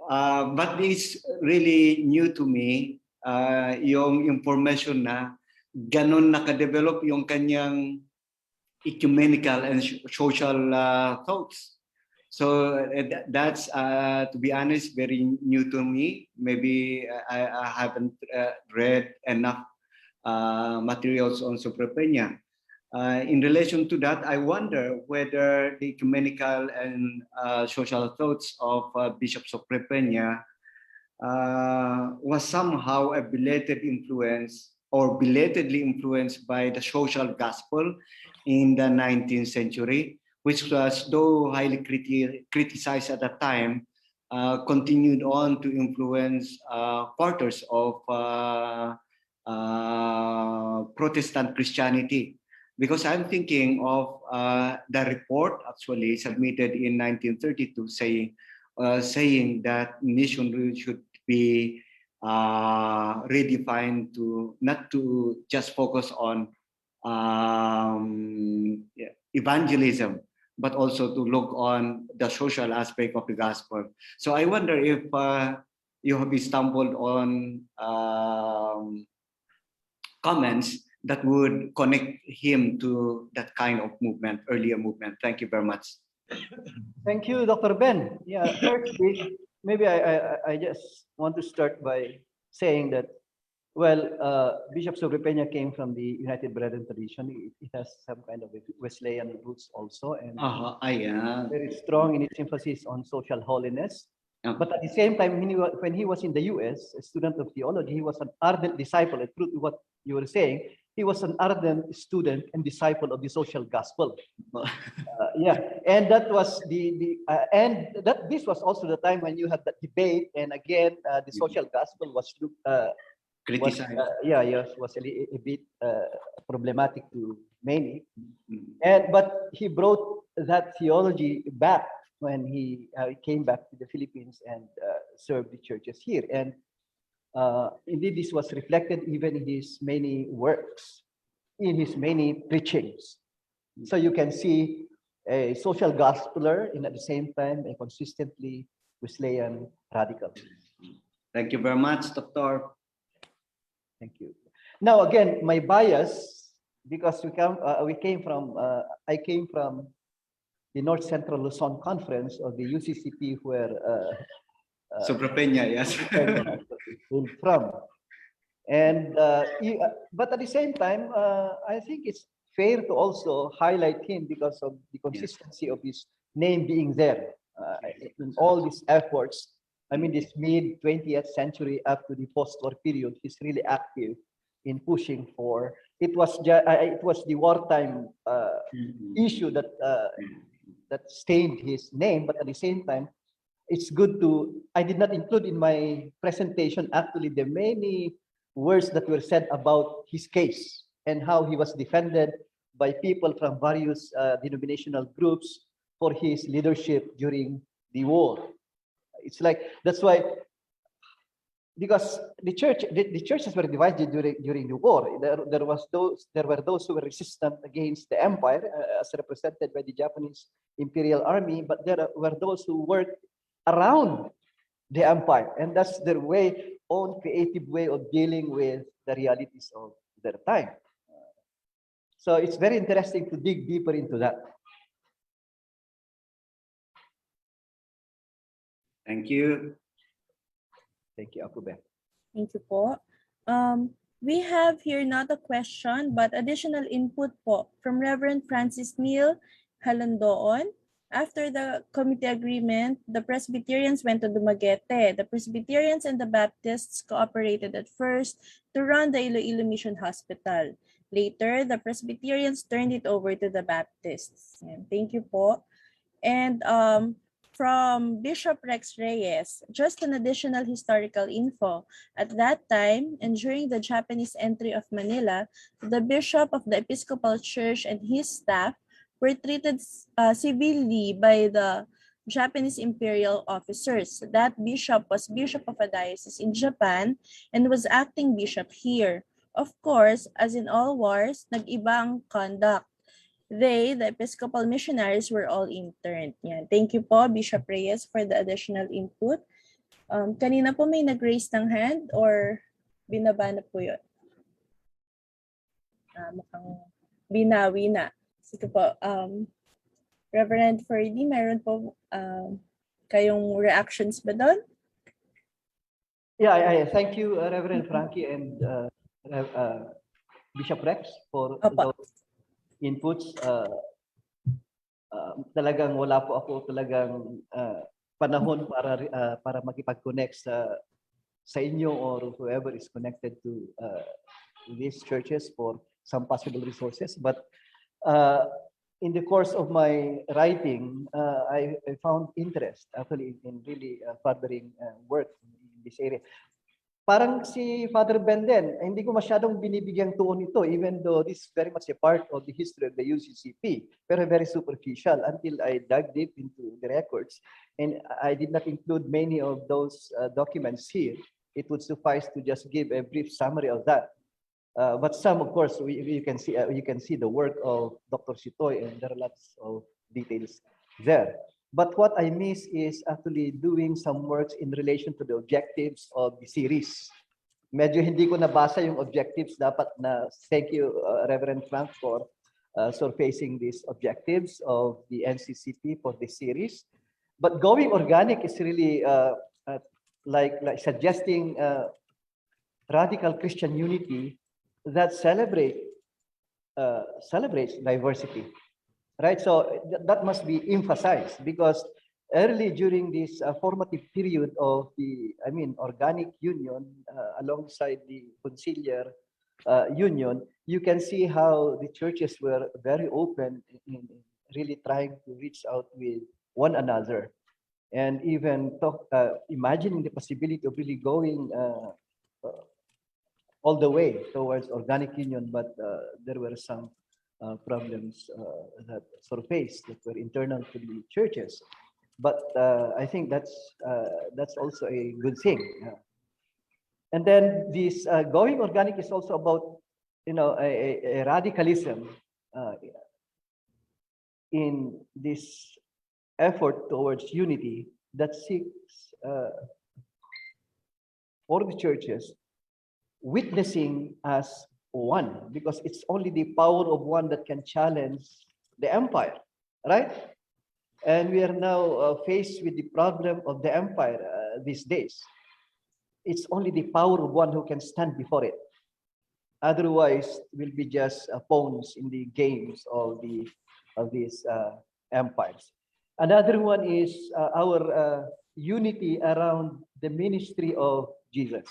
But it's really new to me, yung information na ganon nakadevelop yung kanyang ecumenical and social thoughts. So that's, to be honest, very new to me. Maybe I haven't read enough materials on Sobre Peña. In relation to that, I wonder whether the ecumenical and social thoughts of Bishop Sobre Peña was somehow a belated influence or belatedly influenced by the social gospel in the 19th century, which was, though highly criticized at the time, continued on to influence quarters of Protestant Christianity. Because I'm thinking of the report actually submitted in 1932 saying that mission should be redefined to not to just focus on evangelism, but also to look on the social aspect of the gospel. So I wonder if you have stumbled on comments that would connect him to that kind of movement, earlier movement. Thank you very much. Thank you, Dr. Ben. Yeah, firstly, maybe I just want to start by saying that Well, Bishop Sobrepena came from the United Brethren tradition. It has some kind of Wesleyan roots also, and Ayan. very strong in its emphasis on social holiness. Okay. But at the same time, when he was in the US, a student of theology, he was an ardent disciple. And true to what you were saying, he was an ardent student and disciple of the social gospel. Yeah, and that was this was also the time when you had that debate, and again, the social gospel was Criticized. yes, was a bit problematic to many. Mm. But he brought that theology back when he came back to the Philippines and served the churches here. And indeed, this was reflected even in his many works, in his many preachings. So you can see a social gospeler and at the same time a consistently Wesleyan radical. Thank you very much, Doctor. Thank you. Now again, my bias, because I came from the North Central Luzon Conference of the UCCP, where Sobrepena, yes. came from, and but at the same time, I think it's fair to also highlight him because of the consistency of his name being there in all these efforts. I mean, this mid 20th century up to the post-war period, he's really active in pushing for. It was the wartime issue that stained his name, but at the same time, it's good to. I did not include in my presentation actually the many words that were said about his case and how he was defended by people from various denominational groups for his leadership during the war. It's like that's why, because the churches were divided during the war. There were those who were resistant against the empire, as represented by the Japanese Imperial Army, but there were those who worked around the empire, and that's their own creative way of dealing with the realities of their time. So it's very interesting to dig deeper into that. Thank you. Thank you, Akube. Thank you po. We have here not a question but additional input po from Reverend Francis Neil Halandoon. After the committee agreement, the Presbyterians went to Dumaguete. The Presbyterians and the Baptists cooperated at first to run the Iloilo Mission Hospital. Later, the Presbyterians turned it over to the Baptists. Yan. Thank you po. And from Bishop Rex Reyes, just an additional historical info. At that time, and during the Japanese entry of Manila, the Bishop of the Episcopal Church and his staff were treated civilly by the Japanese imperial officers. That bishop was bishop of a diocese in Japan and was acting bishop here. Of course, as in all wars, nag-iba ang conduct. They, the Episcopal missionaries, were all interned. Yan. Thank you po, Bishop Reyes, for the additional input. Kanina po may nag-raise ng hand or binaba na po yun? Mukhang binawi na. Sige po, Reverend Ferdy, meron po kayong reactions ba doon? Yeah, I thank you, Reverend Frankie and Bishop Rex for those inputs. Talagang wala po ako talagang panahon para makipag-connect sa inyo or whoever is connected to these churches for some possible resources. But in the course of my writing, I found interest actually in really furthering work in this area. Parang si Father Ben din, hindi ko masyadong binibigyang tuon ito, even though this is very much a part of the history of the UCCP, pero very superficial until I dug deep into the records. And I did not include many of those documents here. It would suffice to just give a brief summary of that. But some, of course, you can see the work of Dr. Sitoy, and there are lots of details there. But what I miss is actually doing some works in relation to the objectives of the series. Medyo hindi ko nabasa yung objectives dapat na. Thank you, Reverend Frank, for surfacing these objectives of the NCCP for this series. But going organic is really like suggesting radical Christian unity that celebrates diversity, right? So that must be emphasized, because early during this formative period of the, organic union alongside the conciliar union, you can see how the churches were very open in really trying to reach out with one another, and even imagining the possibility of really going all the way towards organic union, but there were some problems that surfaced that were internal to the churches. But I think that's also a good thing. And then this going organic is also about, a radicalism in this effort towards unity that seeks for the churches witnessing as one, because it's only the power of one that can challenge the empire, right? And we are now faced with the problem of the empire these days. It's only the power of one who can stand before it. Otherwise, we'll be just pawns in the games of these empires. Another one is our unity around the ministry of Jesus.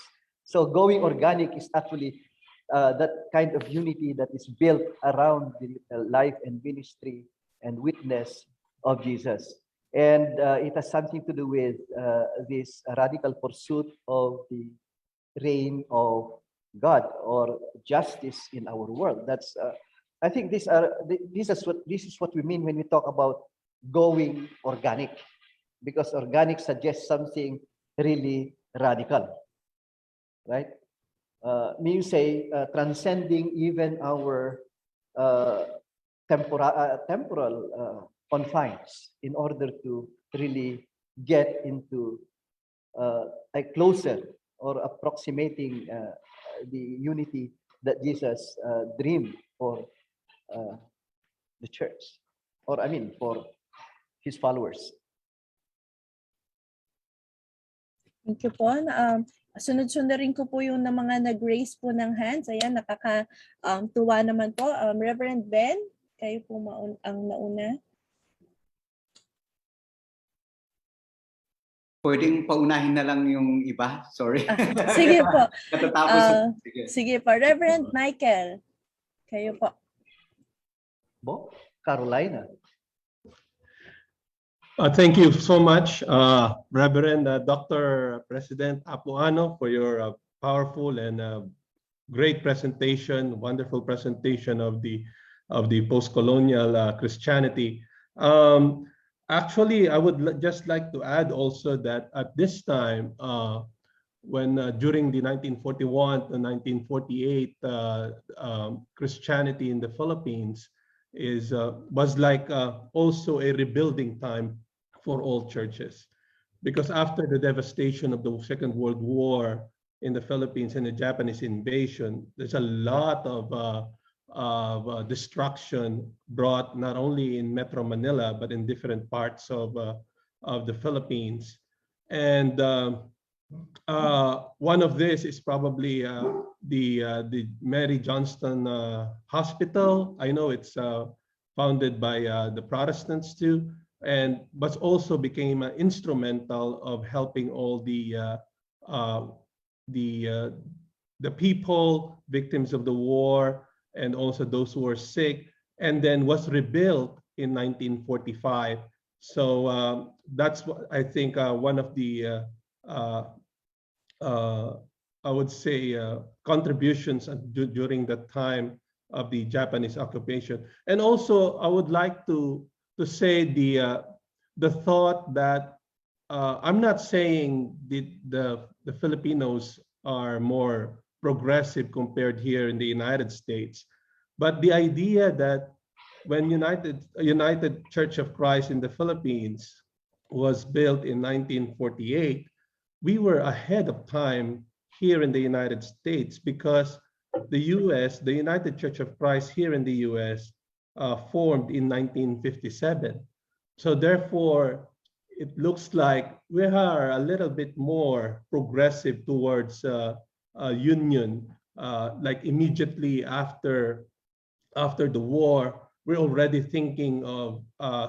So going organic is actually that kind of unity that is built around the life and ministry and witness of Jesus. And it has something to do with this radical pursuit of the reign of God or justice in our world. That's I think this is what we mean when we talk about going organic, because organic suggests something really radical, right? Means say transcending even our temporal confines in order to really get into a closer or approximating the unity that Jesus dreamed for the church, or for his followers. Thank you po. Sunod-sunod rin ko po yung na mga nag-raise po ng hands. Ayan, nakaka-tuwa naman po. Reverend Ben, kayo po ang nauna. Pwedeng paunahin na lang yung iba? Sorry. Sige po. Katatapos. Sige po. Reverend Michael, kayo po. Carolina. Thank you so much, Reverend Dr. President Apuano, for your powerful and great presentation, wonderful presentation of the post-colonial Christianity. Actually, I would just like to add also that at this time, when during the 1941 to 1948 Christianity in the Philippines was like also a rebuilding time for all churches, because after the devastation of the Second World War in the Philippines and the Japanese invasion, there's a lot of destruction brought not only in Metro Manila but in different parts of the Philippines. And one of this is probably the Mary Johnston Hospital. I know it's founded by the Protestants too, but also became instrumental of helping all the people, victims of the war, and also those who were sick, and then was rebuilt in 1945. So that's what I think one of the I would say contributions during the time of the Japanese occupation. And also I would like to say the thought that I'm not saying the Filipinos are more progressive compared here in the United States, but the idea that when United Church of Christ in the Philippines was built in 1948, we were ahead of time here in the United States, because the U.S., the United Church of Christ here in the U.S. Formed in 1957. So therefore, it looks like we are a little bit more progressive towards union, like immediately after the war, we're already thinking of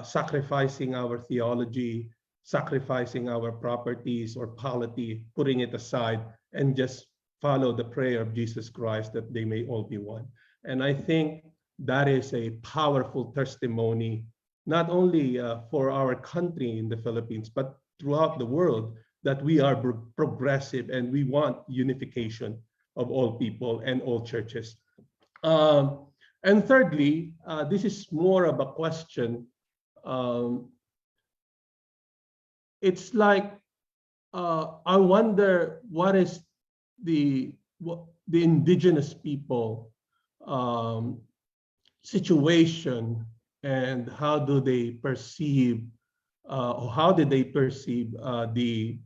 sacrificing our theology, sacrificing our properties or polity, putting it aside, and just follow the prayer of Jesus Christ that they may all be one. And I think that is a powerful testimony, not only for our country in the Philippines, but throughout the world, that we are progressive and we want unification of all people and all churches. And thirdly, this is more of a question. It's like I wonder what is the indigenous people situation, and how do they perceive, or how did they perceive the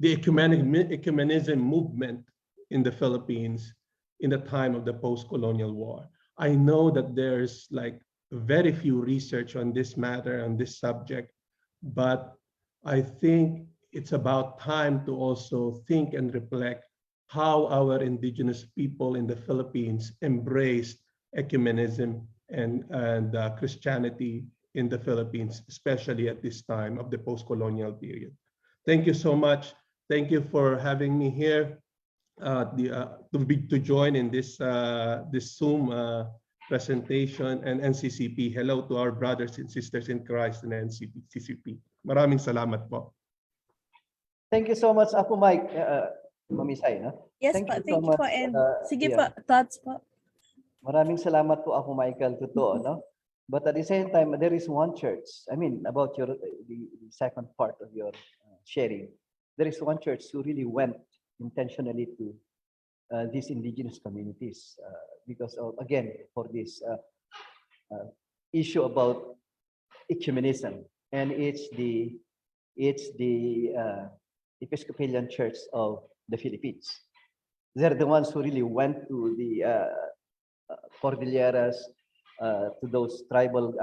ecumenism movement in the Philippines in the time of the post-colonial war. I know that there's like very few research on this matter, on this subject, but I think it's about time to also think and reflect how our indigenous people in the Philippines embraced ecumenism and Christianity in the Philippines, especially at this time of the post-colonial period. Thank you so much. Thank you for having me here to join in this Zoom presentation, and NCCP. Hello to our brothers and sisters in Christ in NCCP. Maraming salamat po. Thank you so much, Apo Mike. Mamisay, no? Yes Thank po, you so thank you po. much, And sige yeah. po, thoughts po. Maraming salamat po, Apo Michael, totoo, no? But at the same time, there is one church. I mean, about the second part of your sharing, there is one church who really went intentionally to these indigenous communities because of, again, for this issue about ecumenism, and it's the Episcopalian Church of the Philippines. They're the ones who really went to the Cordilleras, to those tribal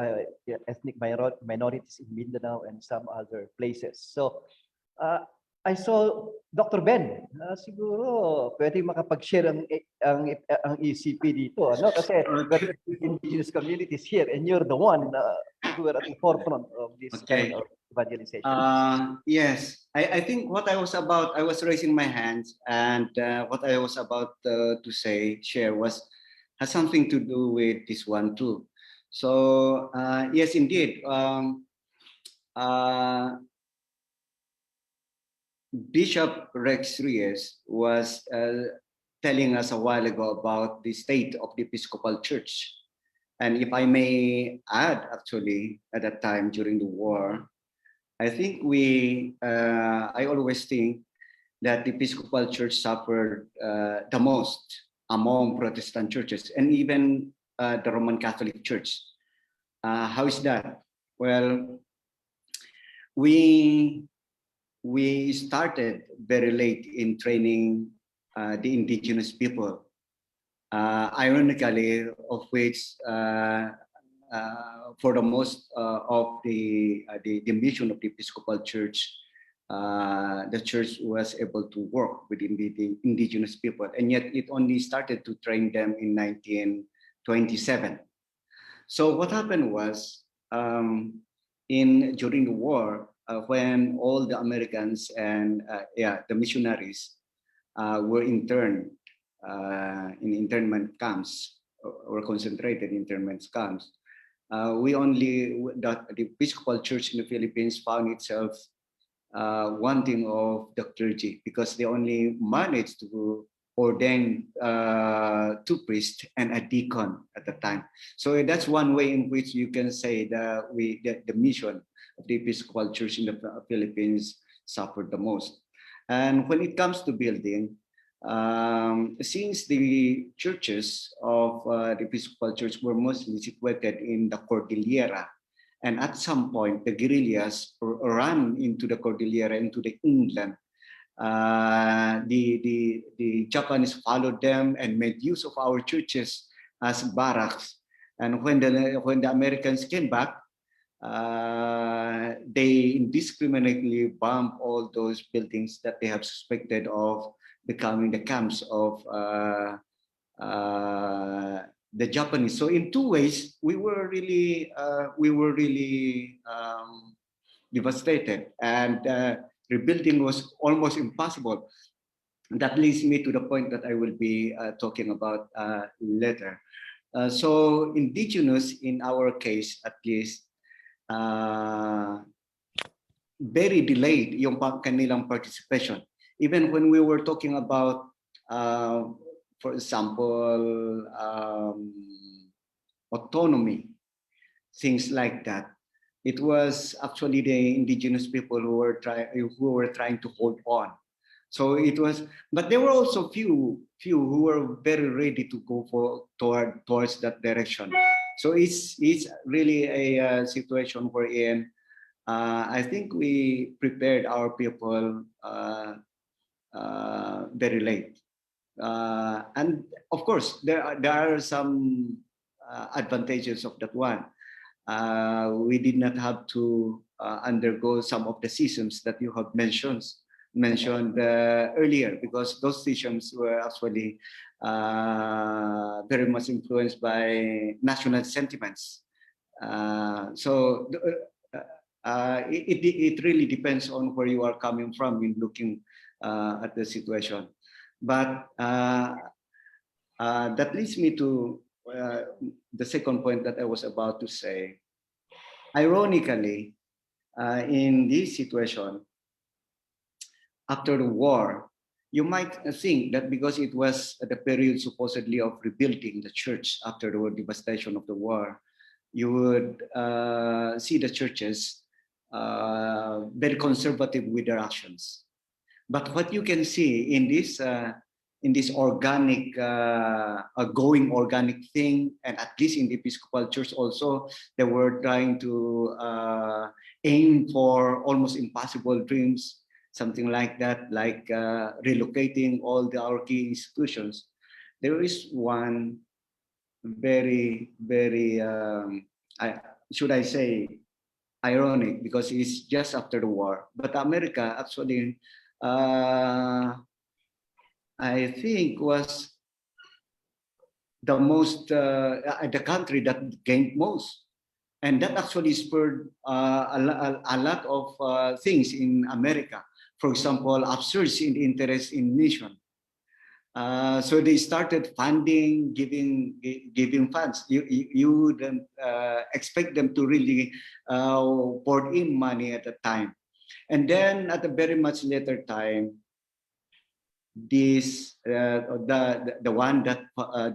ethnic minorities in Mindanao and some other places. So I saw Dr. Ben. Siguro pwede makapag-share ang ECP dito, ano? Kasi indigenous communities here, and you're the one who are at the forefront of this kind of evangelization. Yes, I think what I was raising my hands, and what I was about to share has something to do with this one too. So yes, indeed, Bishop Rex Reyes was telling us a while ago about the state of the Episcopal Church. And if I may add, actually, at that time during the war, I think I always think that the Episcopal Church suffered the most among Protestant churches, and even the Roman Catholic Church. How is that? Well, we started very late in training the indigenous people. Ironically, of which for the most of the mission of the Episcopal Church, the church was able to work within the indigenous people, and yet it only started to train them in 1927. So what happened was, during the war, when all the Americans and the missionaries were interned in internment camps, or concentrated internment camps, the Episcopal Church in the Philippines found itself wanting of the clergy, because they only managed to ordain 2 priests and a deacon at the time. So that's one way in which you can say that the mission of the Episcopal Church in the Philippines suffered the most. And when it comes to building, since the churches of the Episcopal Church were mostly situated in the Cordillera, and at some point the guerrillas ran into the Cordillera, into the inland, the Japanese followed them and made use of our churches as barracks. And when the Americans came back, they indiscriminately bomb all those buildings that they have suspected of becoming the camps of the Japanese. So in two ways, we were really devastated, and rebuilding was almost impossible. That leads me to the point that I will be talking about later. So indigenous, in our case at least, very delayed yung kanilang participation. Even when we were talking about, for example, autonomy, things like that, it was actually the indigenous people who were trying to hold on. So it was, but there were also few who were very ready to go towards that direction. So it's really a situation wherein I think we prepared our people very late, and of course there are some advantages of that one. We did not have to undergo some of the systems that you have mentioned earlier, because those systems were actually very much influenced by national sentiments. It really depends on where you are coming from in looking at the situation. But that leads me to the second point that I was about to say. Ironically, in this situation, after the war, you might think that because it was the period supposedly of rebuilding the church after the devastation of the war, you would see the churches very conservative with their actions. But what you can see in this organic, going organic thing, and at least in the Episcopal Church also, they were trying to aim for almost impossible dreams, something like that, like relocating all our key institutions. There is one very, very, should I say, ironic, because it's just after the war. But America actually, I think, was the most, the country that gained most. And that actually spurred a lot of things in America. For example, upsurge in interest in mission. So they started funding, giving funds. You wouldn't expect them to really pour in money at the time. And then at a very much later time, this the one that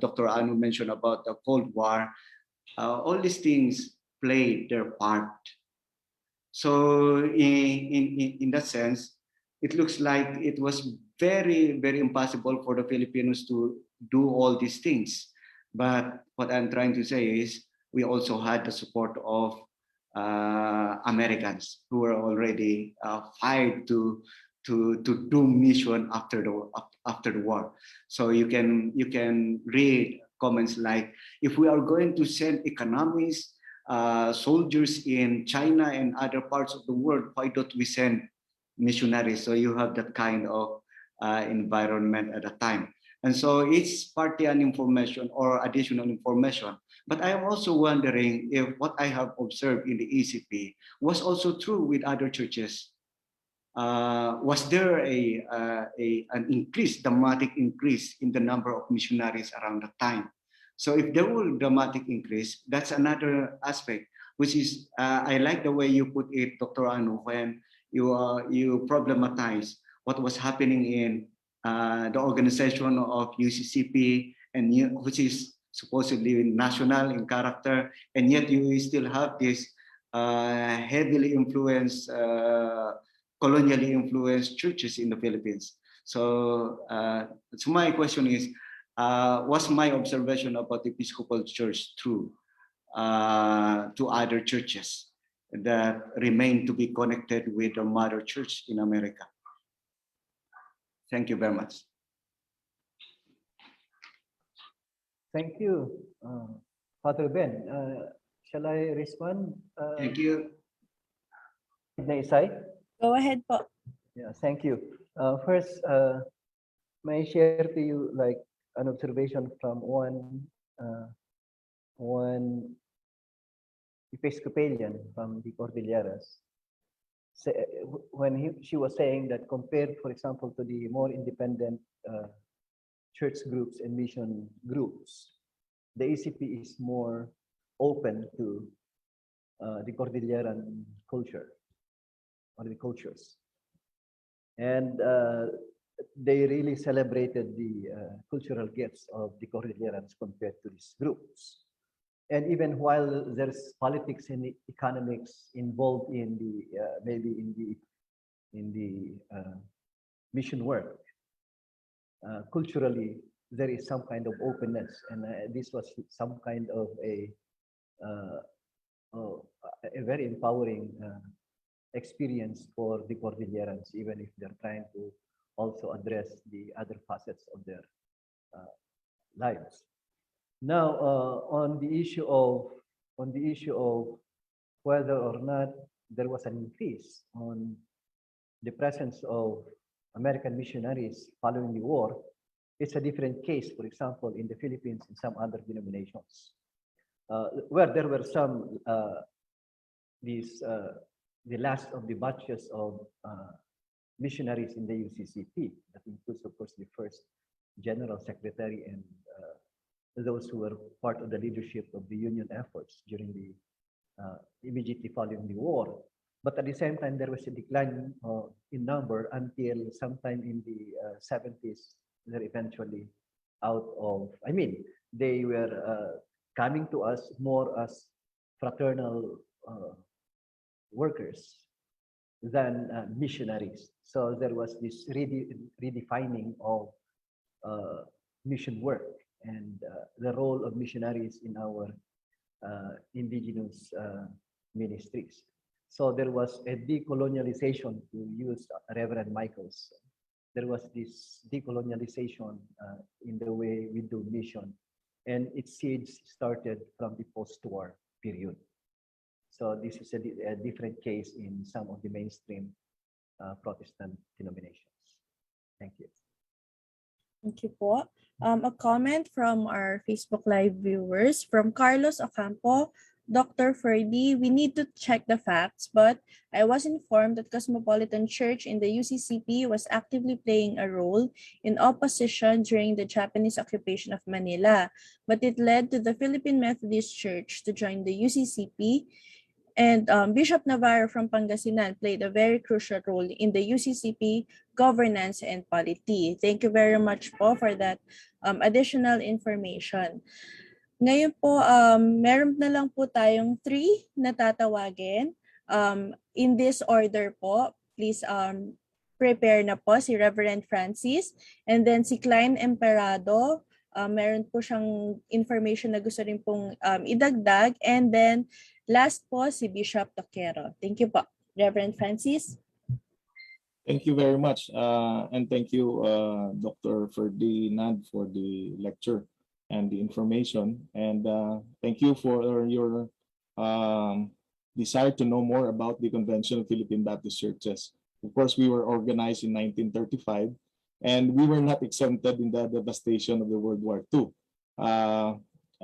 Dr. Anu mentioned about the Cold War, all these things played their part. So in that sense, it looks like it was very, very impossible for the Filipinos to do all these things. But what I'm trying to say is we also had the support of Americans who were already fired to do mission after the war. So you can read comments like, if we are going to send economists, soldiers in China and other parts of the world, why don't we send missionaries? So you have that kind of environment at the time. And so it's partly an information or additional information. But I am also wondering if what I have observed in the ECP was also true with other churches. Was there an increase, dramatic increase in the number of missionaries around that time? So if there were a dramatic increase, that's another aspect, which is, I like the way you put it, Dr. Anu, when you problematize what was happening in the organization of UCCP, and which is supposedly national in character, and yet you still have this heavily influenced, colonially influenced churches in the Philippines. So, so my question is, was my observation about the Episcopal Church true to other churches that remain to be connected with the mother church in America? Thank you very much. Thank you, Father Ben. Shall I respond? Thank you. Naisay? Go ahead po. Yeah, thank you. First, may I share to you like an observation from one Episcopalian from the Cordilleras. She was saying that compared, for example, to the more independent church groups and mission groups, the ECP is more open to the Cordilleran culture or the cultures. And they really celebrated the cultural gifts of the Cordillerans compared to these groups. And even while there's politics and economics involved in the maybe in the mission work, culturally there is some kind of openness, and this was some kind of uh, a very empowering experience for the Cordillerans, even if they're trying to also address the other facets of their lives. Now, on the issue of whether or not there was an increase on the presence of American missionaries following the war, it's a different case. For example, in the Philippines and some other denominations, where there were some the last of the batches of missionaries in the UCCP. That includes, of course, the first general secretary and those who were part of the leadership of the union efforts during the immediately following the war. But at the same time, there was a decline in number until sometime in the 70s. They're eventually out of, I mean, they were coming to us more as fraternal workers than missionaries. So there was this redefining of mission work and the role of missionaries in our indigenous ministries. So there was a decolonialization, to use Reverend Michael's. There was this decolonialization in the way we do mission, and its seeds started from the post-war period. So this is a different case in some of the mainstream Protestant denominations. Thank you. Thank you po. A comment from our Facebook Live viewers, from Carlos Ocampo. Dr. Ferdy, we need to check the facts, but I was informed that Cosmopolitan Church in the UCCP was actively playing a role in opposition during the Japanese occupation of Manila, but it led to the Philippine Methodist Church to join the UCCP. And Bishop Navarro from Pangasinan played a very crucial role in the UCCP governance and polity. Thank you very much po for that additional information. Ngayon po, meron na lang po tayong 3 na tatawagin. In this order po, please prepare na po si Reverend Francis. And then si Klein Emperado, meron po siyang information na gusto rin pong idagdag. And then last po si Bishop Toquero. Thank you po. Reverend Francis. Thank you very much. And thank you, Dr. Ferdinand, for the lecture and the information. And thank you for your desire to know more about the Convention of Philippine Baptist Churches. Of course, we were organized in 1935, and we were not exempted in the devastation of the World War II.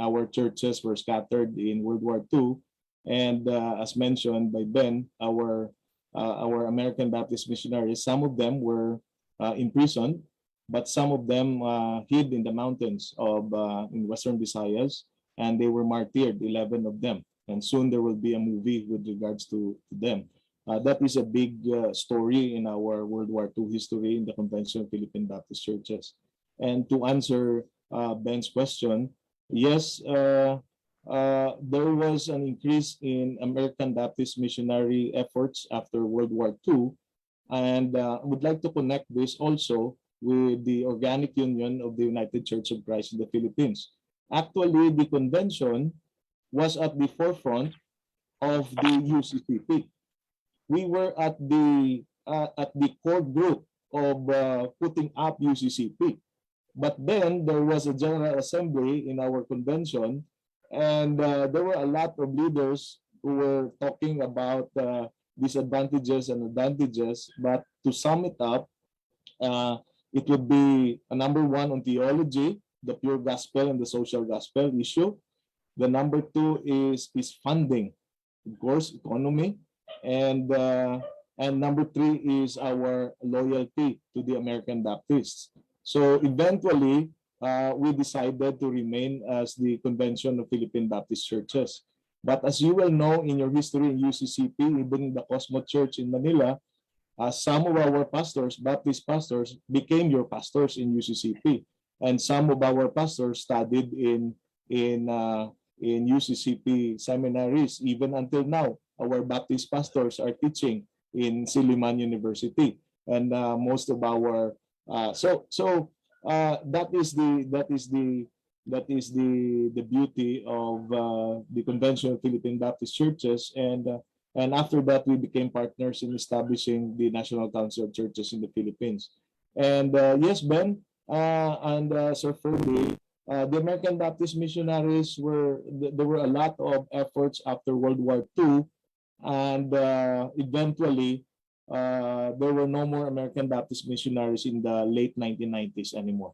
Our churches were scattered in World War II, and as mentioned by Ben, our American Baptist missionaries, some of them were imprisoned, but some of them hid in the mountains of in Western Visayas, and they were martyred, 11 of them. And soon there will be a movie with regards to them. That is a big story in our World War II history in the Convention of Philippine Baptist Churches. And to answer Ben's question, yes, there was an increase in American Baptist missionary efforts after World War II. And I would like to connect this also with the Organic Union of the United Church of Christ in the Philippines. Actually, the convention was at the forefront of the UCCP. We were at the core group of putting up UCCP. But then there was a General Assembly in our convention, and there were a lot of leaders who were talking about disadvantages and advantages, but to sum it up, it would be number one on theology, the pure gospel and the social gospel issue. The number two is funding, of course, economy, and number three is our loyalty to the American Baptists. So eventually, we decided to remain as the Convention of Philippine Baptist Churches. But as you well know in your history in UCCP, even the Cosmo Church in Manila, some of our pastors, Baptist pastors, became your pastors in UCCP, and some of our pastors studied in UCCP seminaries. Even until now, our Baptist pastors are teaching in Silliman University, and most of our that is the beauty of the Convention of Philippine Baptist Churches, and after that we became partners in establishing the National Council of Churches in the Philippines. And yes, Ben and Sir Ferdy, the American Baptist missionaries there were a lot of efforts after World War II, and eventually there were no more American Baptist missionaries in the late 1990s anymore.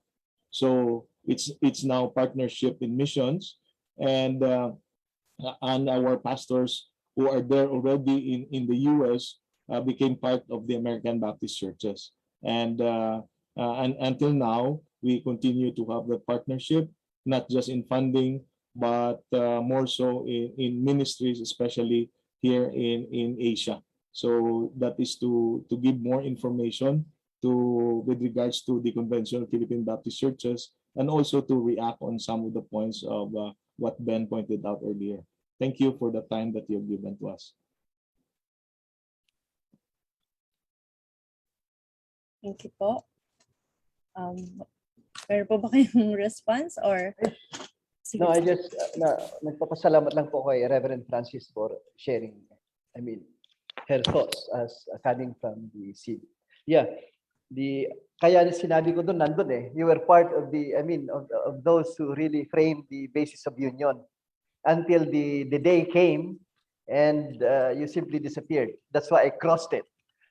So it's now partnership in missions, and our pastors who are there already in the U.S. Became part of the American Baptist churches, and until now we continue to have the partnership, not just in funding, but more so in ministries, especially here in Asia. So that is to give more information with regards to the Convention of Philippine Baptist Churches, and also to react on some of the points of what Ben pointed out earlier. Thank you for the time that you've given to us. Thank you po. Meron po ba kayong response or? Sige, No, I sige. just nagpapasalamat lang po kay Reverend Francis for sharing, her thoughts as coming from the city. Yeah, kaya sinabi ko doon, nandun eh. You were part of of those who really framed the basis of union until the day came and you simply disappeared. That's why I crossed it.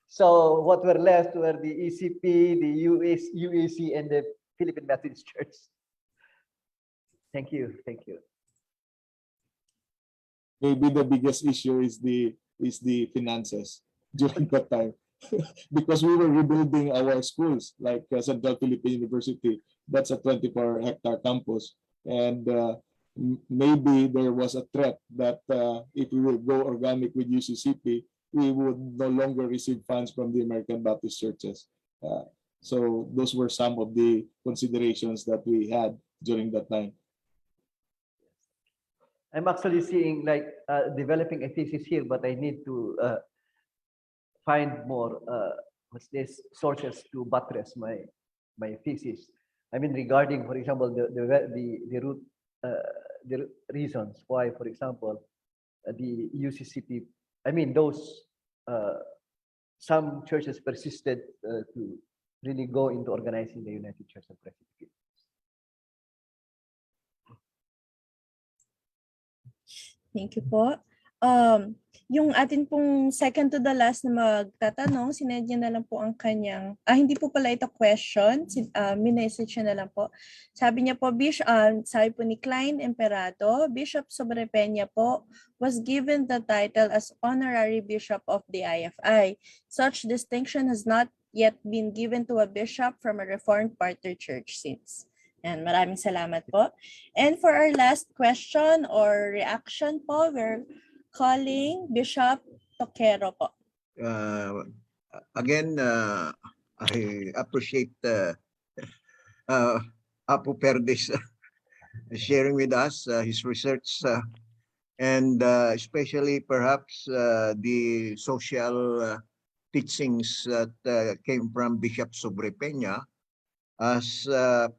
So what were left were the ECP, the UAC, and the Philippine Methodist Church. Thank you. Thank you. Maybe the biggest issue is the finances during that time. Because we were rebuilding our schools, like Central Philippine University. That's a 24-hectare campus, and maybe there was a threat that if we will go organic with UCCP, we would no longer receive funds from the American Baptist churches. So those were some of the considerations that we had during that time. I'm actually seeing developing a thesis here, but I need to find more sources to buttress my thesis. Regarding, for example, the root reasons why, for example, the UCCP. Those some churches persisted to really go into organizing the United Church of Presbyterians. Thank you po. Yung atin pong second to the last na magtatanong, sinend niya na lang po ang kanyang, hindi po pala ito question, minessage niya na lang po. Sabi niya po, sabi po ni Klein Emperado, Bishop Sobrepeña po was given the title as Honorary Bishop of the IFI. Such distinction has not yet been given to a bishop from a Reformed Partner Church since. And maraming salamat po. And for our last question or reaction po, we're calling Bishop Toquero po. Again, I appreciate Apo Perdes sharing with us his research and especially perhaps the social teachings that came from Bishop Sobrepeña as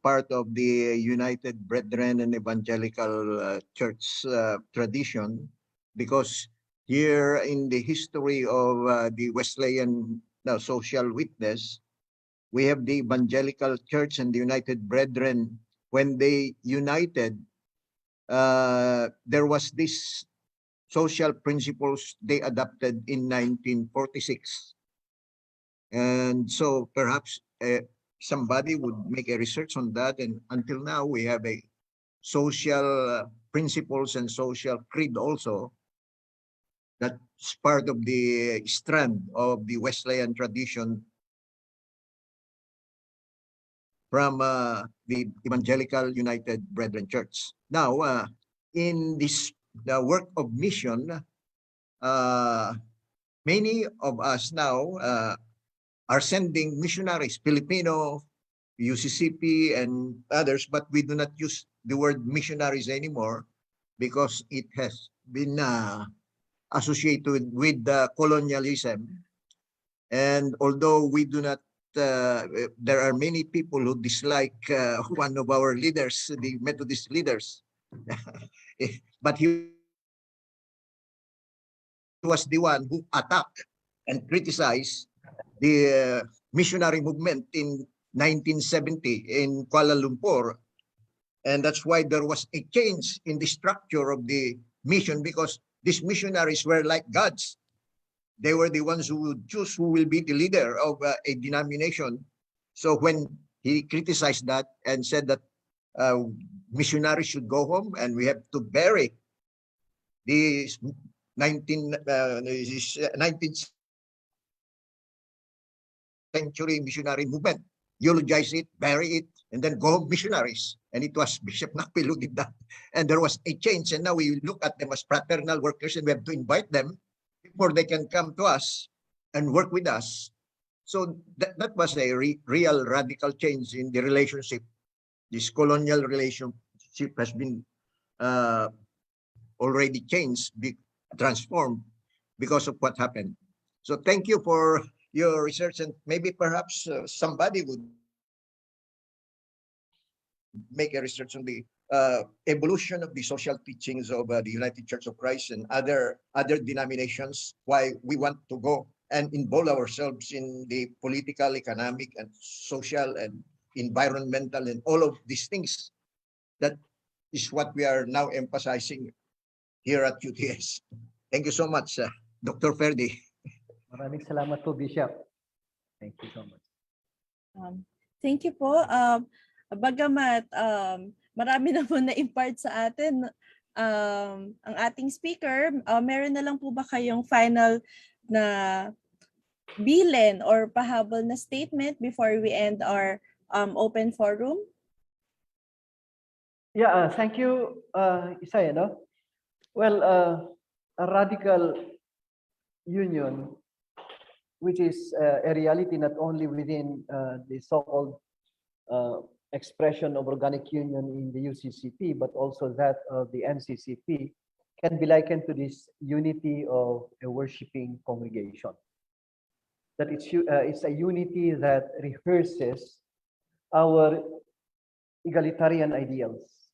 part of the United Brethren and Evangelical Church tradition, because here in the history of the Wesleyan social witness, we have the Evangelical Church and the United Brethren. When they united, there was this social principles they adopted in 1946. And so perhaps somebody would make a research on that. And until now, we have a social principles and social creed also that's part of the strand of the Wesleyan tradition from the Evangelical United Brethren Church. Now, in this the work of mission, many of us now are sending missionaries, Filipino, UCCP, and others, but we do not use the word missionaries anymore because it has been associated with colonialism. And although we do not, there are many people who dislike one of our leaders, the Methodist leaders, but he was the one who attacked and criticized the missionary movement in 1970 in Kuala Lumpur. And that's why there was a change in the structure of the mission, because these missionaries were like gods. They were the ones who would choose who will be the leader of a denomination. So when he criticized that and said that missionaries should go home and we have to bury this 19th century missionary movement, eulogize it, bury it, and then go home missionaries. And it was Bishop Nakpil who did that. And there was a change. And now we look at them as fraternal workers, and we have to invite them before they can come to us and work with us. So that was a real radical change in the relationship. This colonial relationship has been already changed, transformed because of what happened. So thank you for your research, and maybe perhaps somebody would make a research on the evolution of the social teachings of the United Church of Christ and other denominations, why we want to go and involve ourselves in the political, economic, and social and environmental and all of these things. That is what we are now emphasizing here at UTS. Thank you so much, Dr. Ferdi. Maraming salamat po, Bishop. Thank you so much. Thank you po. Bagamat marami naman na impart sa atin ang ating speaker, meron na lang po ba kayong final na bilin or pahabol na statement before we end our open forum? Yeah, thank you, Isay. No? Well, a radical union, which is a reality not only within the so-called expression of organic union in the UCCP, but also that of the NCCP, can be likened to this unity of a worshiping congregation. That it's a unity that rehearses our egalitarian ideals,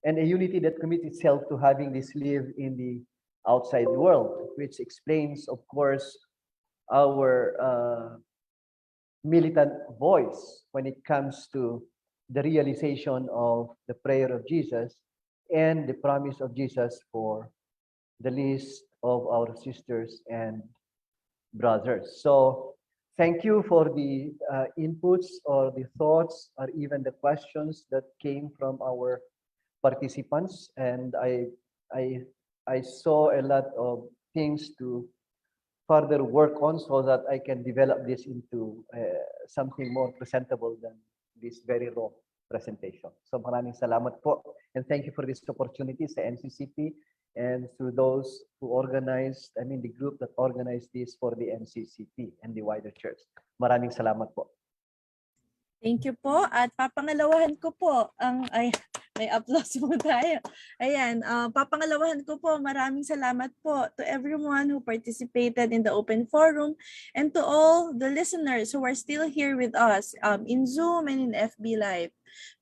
and a unity that commits itself to having this live in the outside world, which explains, of course, our militant voice when it comes to the realization of the prayer of Jesus and the promise of Jesus for the list of our sisters and brothers. So thank you for the inputs or the thoughts or even the questions that came from our participants. And I saw a lot of things to further work on so that I can develop this into something more presentable than this very raw presentation. So maraming salamat po, and thank you for this opportunity sa NCCP and to those who organized, the group that organized this for the NCCP and the wider church. Maraming salamat po. Thank you po. At papangalawahan ko po may applause po tayo. Ayan, papangalawahan ko po, maraming salamat po to everyone who participated in the open forum and to all the listeners who are still here with us in Zoom and in FB Live.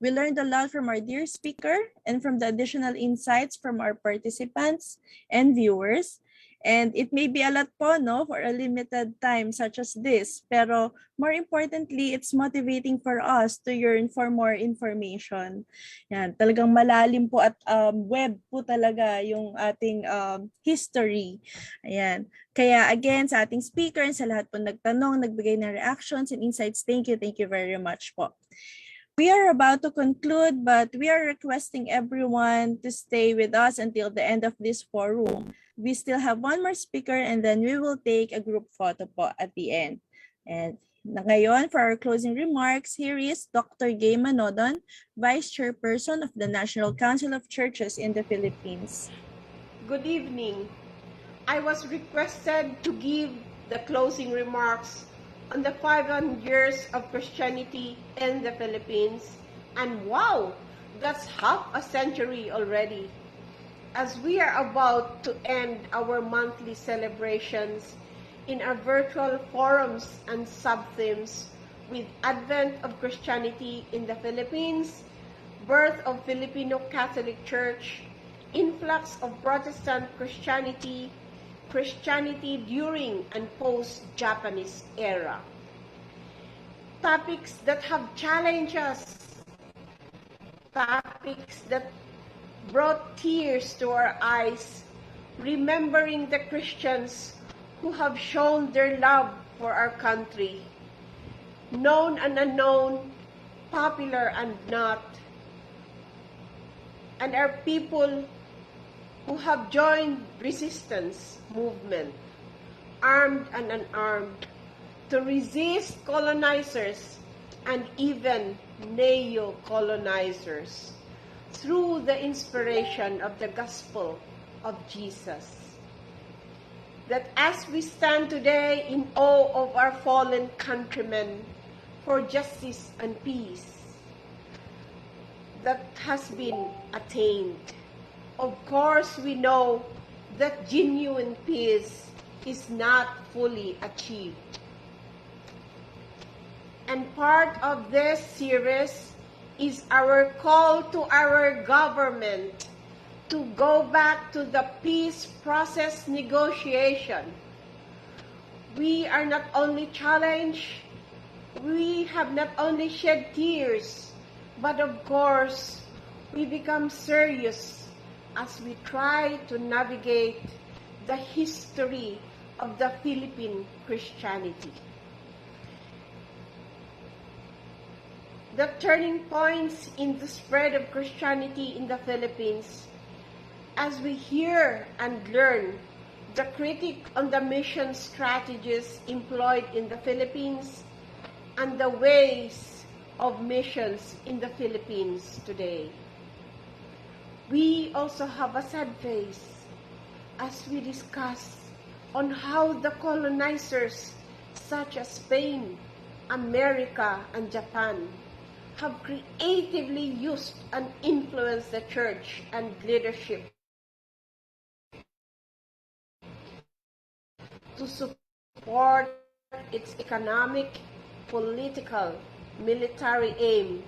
We learned a lot from our dear speaker and from the additional insights from our participants and viewers. And it may be a lot po, no, for a limited time such as this. Pero more importantly, it's motivating for us to yearn for more information. Yan, talagang malalim po at web po talaga yung ating history. Ayan. Kaya again, sa ating speaker and sa lahat po nagtanong, nagbigay ng reactions and insights, thank you very much po. We are about to conclude, but we are requesting everyone to stay with us until the end of this forum. We still have one more speaker and then we will take a group photo po at the end. And ngayon, for our closing remarks, here is Dr. Gay Manodon, Vice Chairperson of the National Council of Churches in the Philippines. Good evening. I was requested to give the closing remarks on the 500 years of Christianity in the Philippines. And wow, that's half a century already. As we are about to end our monthly celebrations in our virtual forums and sub-themes with Advent of Christianity in the Philippines, birth of Filipino Catholic Church, influx of Protestant Christianity, Christianity during and post-Japanese era. Topics that have challenged us, topics that brought tears to our eyes, remembering the Christians who have shown their love for our country, known and unknown, popular and not, and our people who have joined resistance movement, armed and unarmed, to resist colonizers and even neo-colonizers through the inspiration of the gospel of Jesus. That as we stand today in awe of our fallen countrymen for justice and peace that has been attained, of course, we know that genuine peace is not fully achieved. And part of this series is our call to our government to go back to the peace process negotiation. We are not only challenged, we have not only shed tears, but of course, we become serious as we try to navigate the history of the Philippine Christianity. The turning points in the spread of Christianity in the Philippines, as we hear and learn the critique on the mission strategies employed in the Philippines and the ways of missions in the Philippines today. We also have a sad face as we discuss on how the colonizers such as Spain, America, and Japan have creatively used and influenced the church and leadership to support its economic, political, military aim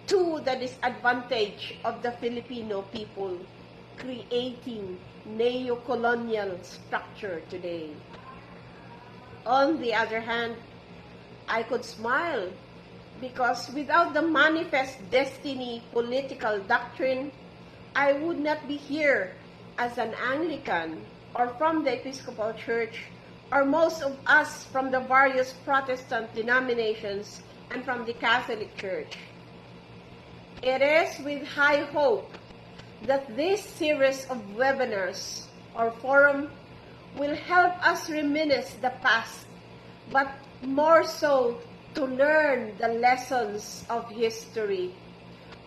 to the disadvantage of the Filipino people, creating neo-colonial structure today. On the other hand, I could smile because without the manifest destiny political doctrine, I would not be here as an Anglican or from the Episcopal Church, or most of us from the various Protestant denominations and from the Catholic Church. It is with high hope that this series of webinars or forum will help us reminisce the past, but more so to learn the lessons of history.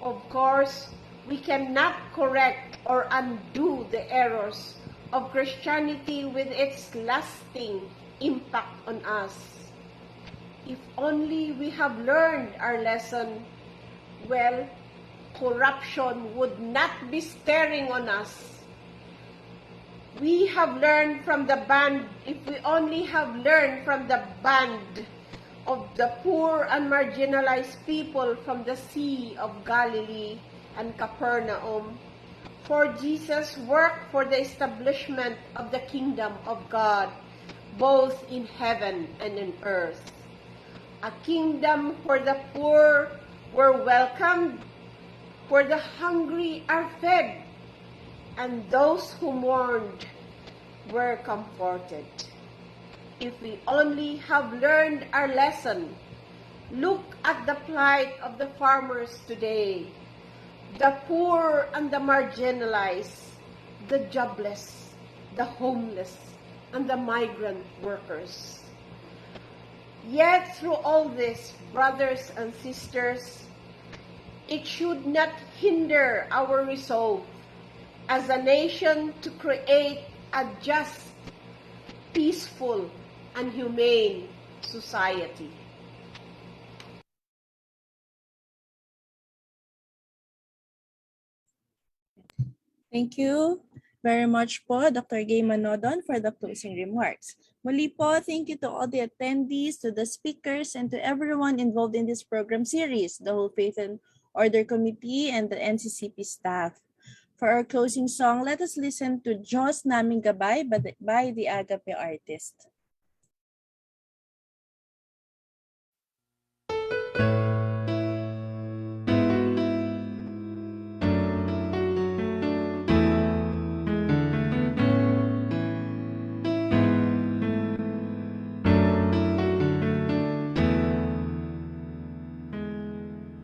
Of course, we cannot correct or undo the errors of Christianity with its lasting impact on us. If only we have learned our lesson, well, corruption would not be staring on us. We have learned from the band, if we only have learned from the band of the poor and marginalized people from the Sea of Galilee and Capernaum, for Jesus' work for the establishment of the kingdom of God, both in heaven and in earth. A kingdom where the poor were welcomed, where the hungry are fed, and those who mourned were comforted. If we only have learned our lesson, look at the plight of the farmers today, the poor and the marginalized, the jobless, the homeless, and the migrant workers. Yet through all this, brothers and sisters, it should not hinder our resolve as a nation to create a just, peaceful, and humane society. Thank you very much po, Dr. Gay Manodon, for the closing remarks. Muli po, thank you to all the attendees, to the speakers, and to everyone involved in this program series, the whole Faith and Order Committee, and the NCCP staff. For our closing song, let us listen to Diyos Naming Gabay by the Agape Artist.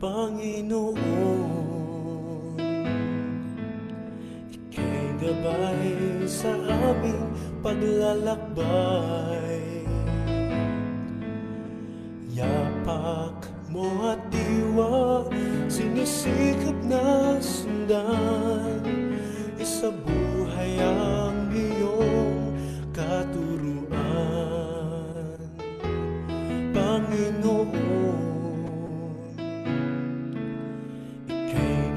Panginoon, Ika'y gabay sa aming paglalakbay. Yapak mo at diwa, sinisikap na sundan. Isabuhay ang iyong katuruan. Panginoon,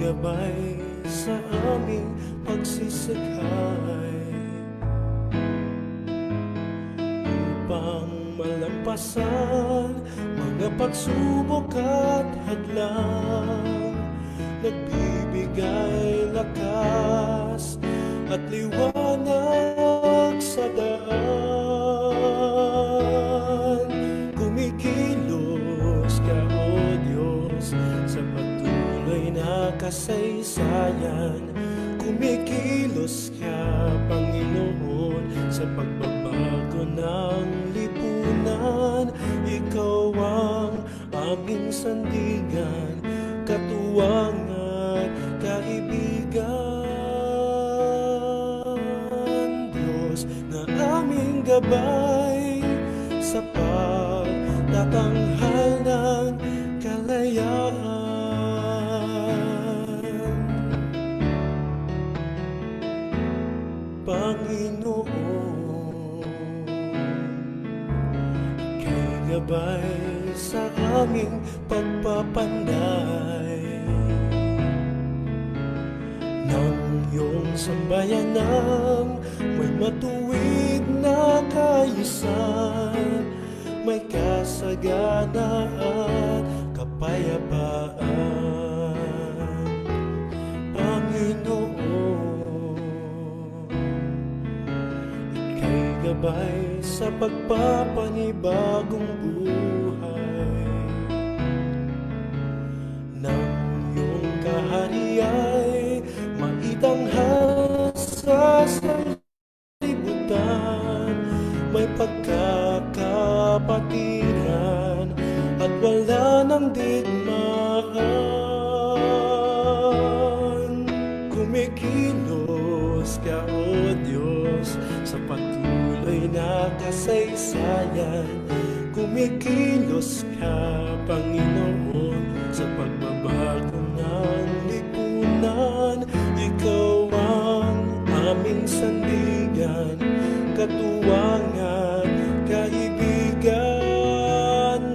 gabay sa aming pagsisakay upang malampasan mga pagsubok at hadlang. Nagbibigay lakas at liwanag sa daan. Kumikilos ka, O Diyos, sa patuloy na kasaysayan. Kumikilos ka, Panginoon, sa pagbabago ng lipunan. Ikaw ang aming sandigan, katuwangan, kaibigan. Diyos na aming gabay sa pagtatanghal ng kalayaan. Panginoon, Ika'y gabay sa aming pagpapanday ng iyong sambayanang may matuwid na kaayusan, may kasaganaan, kapayapaan. Panginoon, Ika'y gabay sa pagpapanibagong buhay ng iyong kahariay, maitanghal sa sanlibutan. May pagkakapatiran at wala ng digmaan. Kumikilos ka, O Diyos, sa patuloy na kasaysayan. Kumikilos ka, Panginoon, sa pagbabago ng lipunan. Ikaw ang aming sandigan, katuwangan, kaibigan.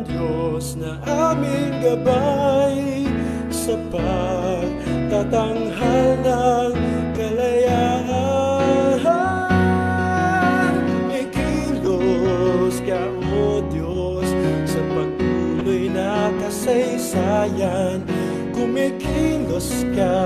Diyos na aming gabay sa pagtatanghal ng kalayaan. Ikilos ka, O Diyos, sa patuloy na kasaysayan. Kumikilos ka,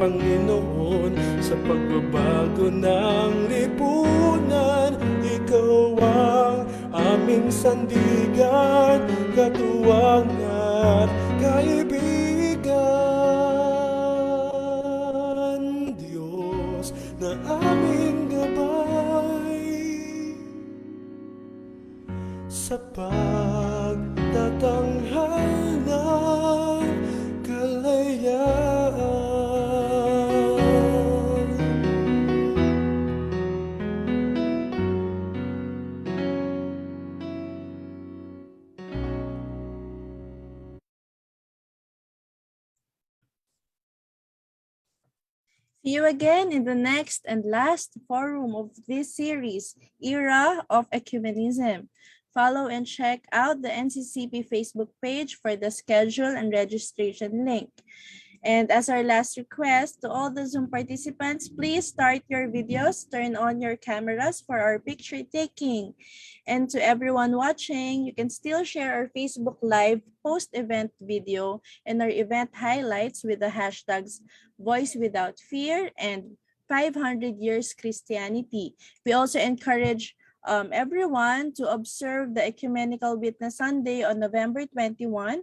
Panginoon, sa pagbabago ng lipunan. Ikaw ang aming sandigan, katuwang at kaibigan. Diyos na aming gabay sa pagtatanghal ng kalayaan. See you again in the next and last forum of this series, Era of Ecumenism. Follow and check out the NCCP Facebook page for the schedule and registration link. And as our last request to all the Zoom participants, please start your videos, turn on your cameras for our picture taking. And to everyone watching, you can still share our Facebook Live post-event video and our event highlights with the hashtags Voice Without Fear and 500 Years Christianity. We also encourage everyone to observe the Ecumenical Witness Sunday on November 21.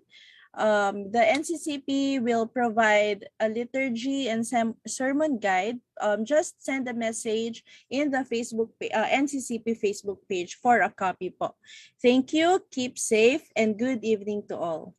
The NCCP will provide a liturgy and sermon guide. Just send a message in the NCCP Facebook page for a copy po. Thank you, keep safe, and good evening to all.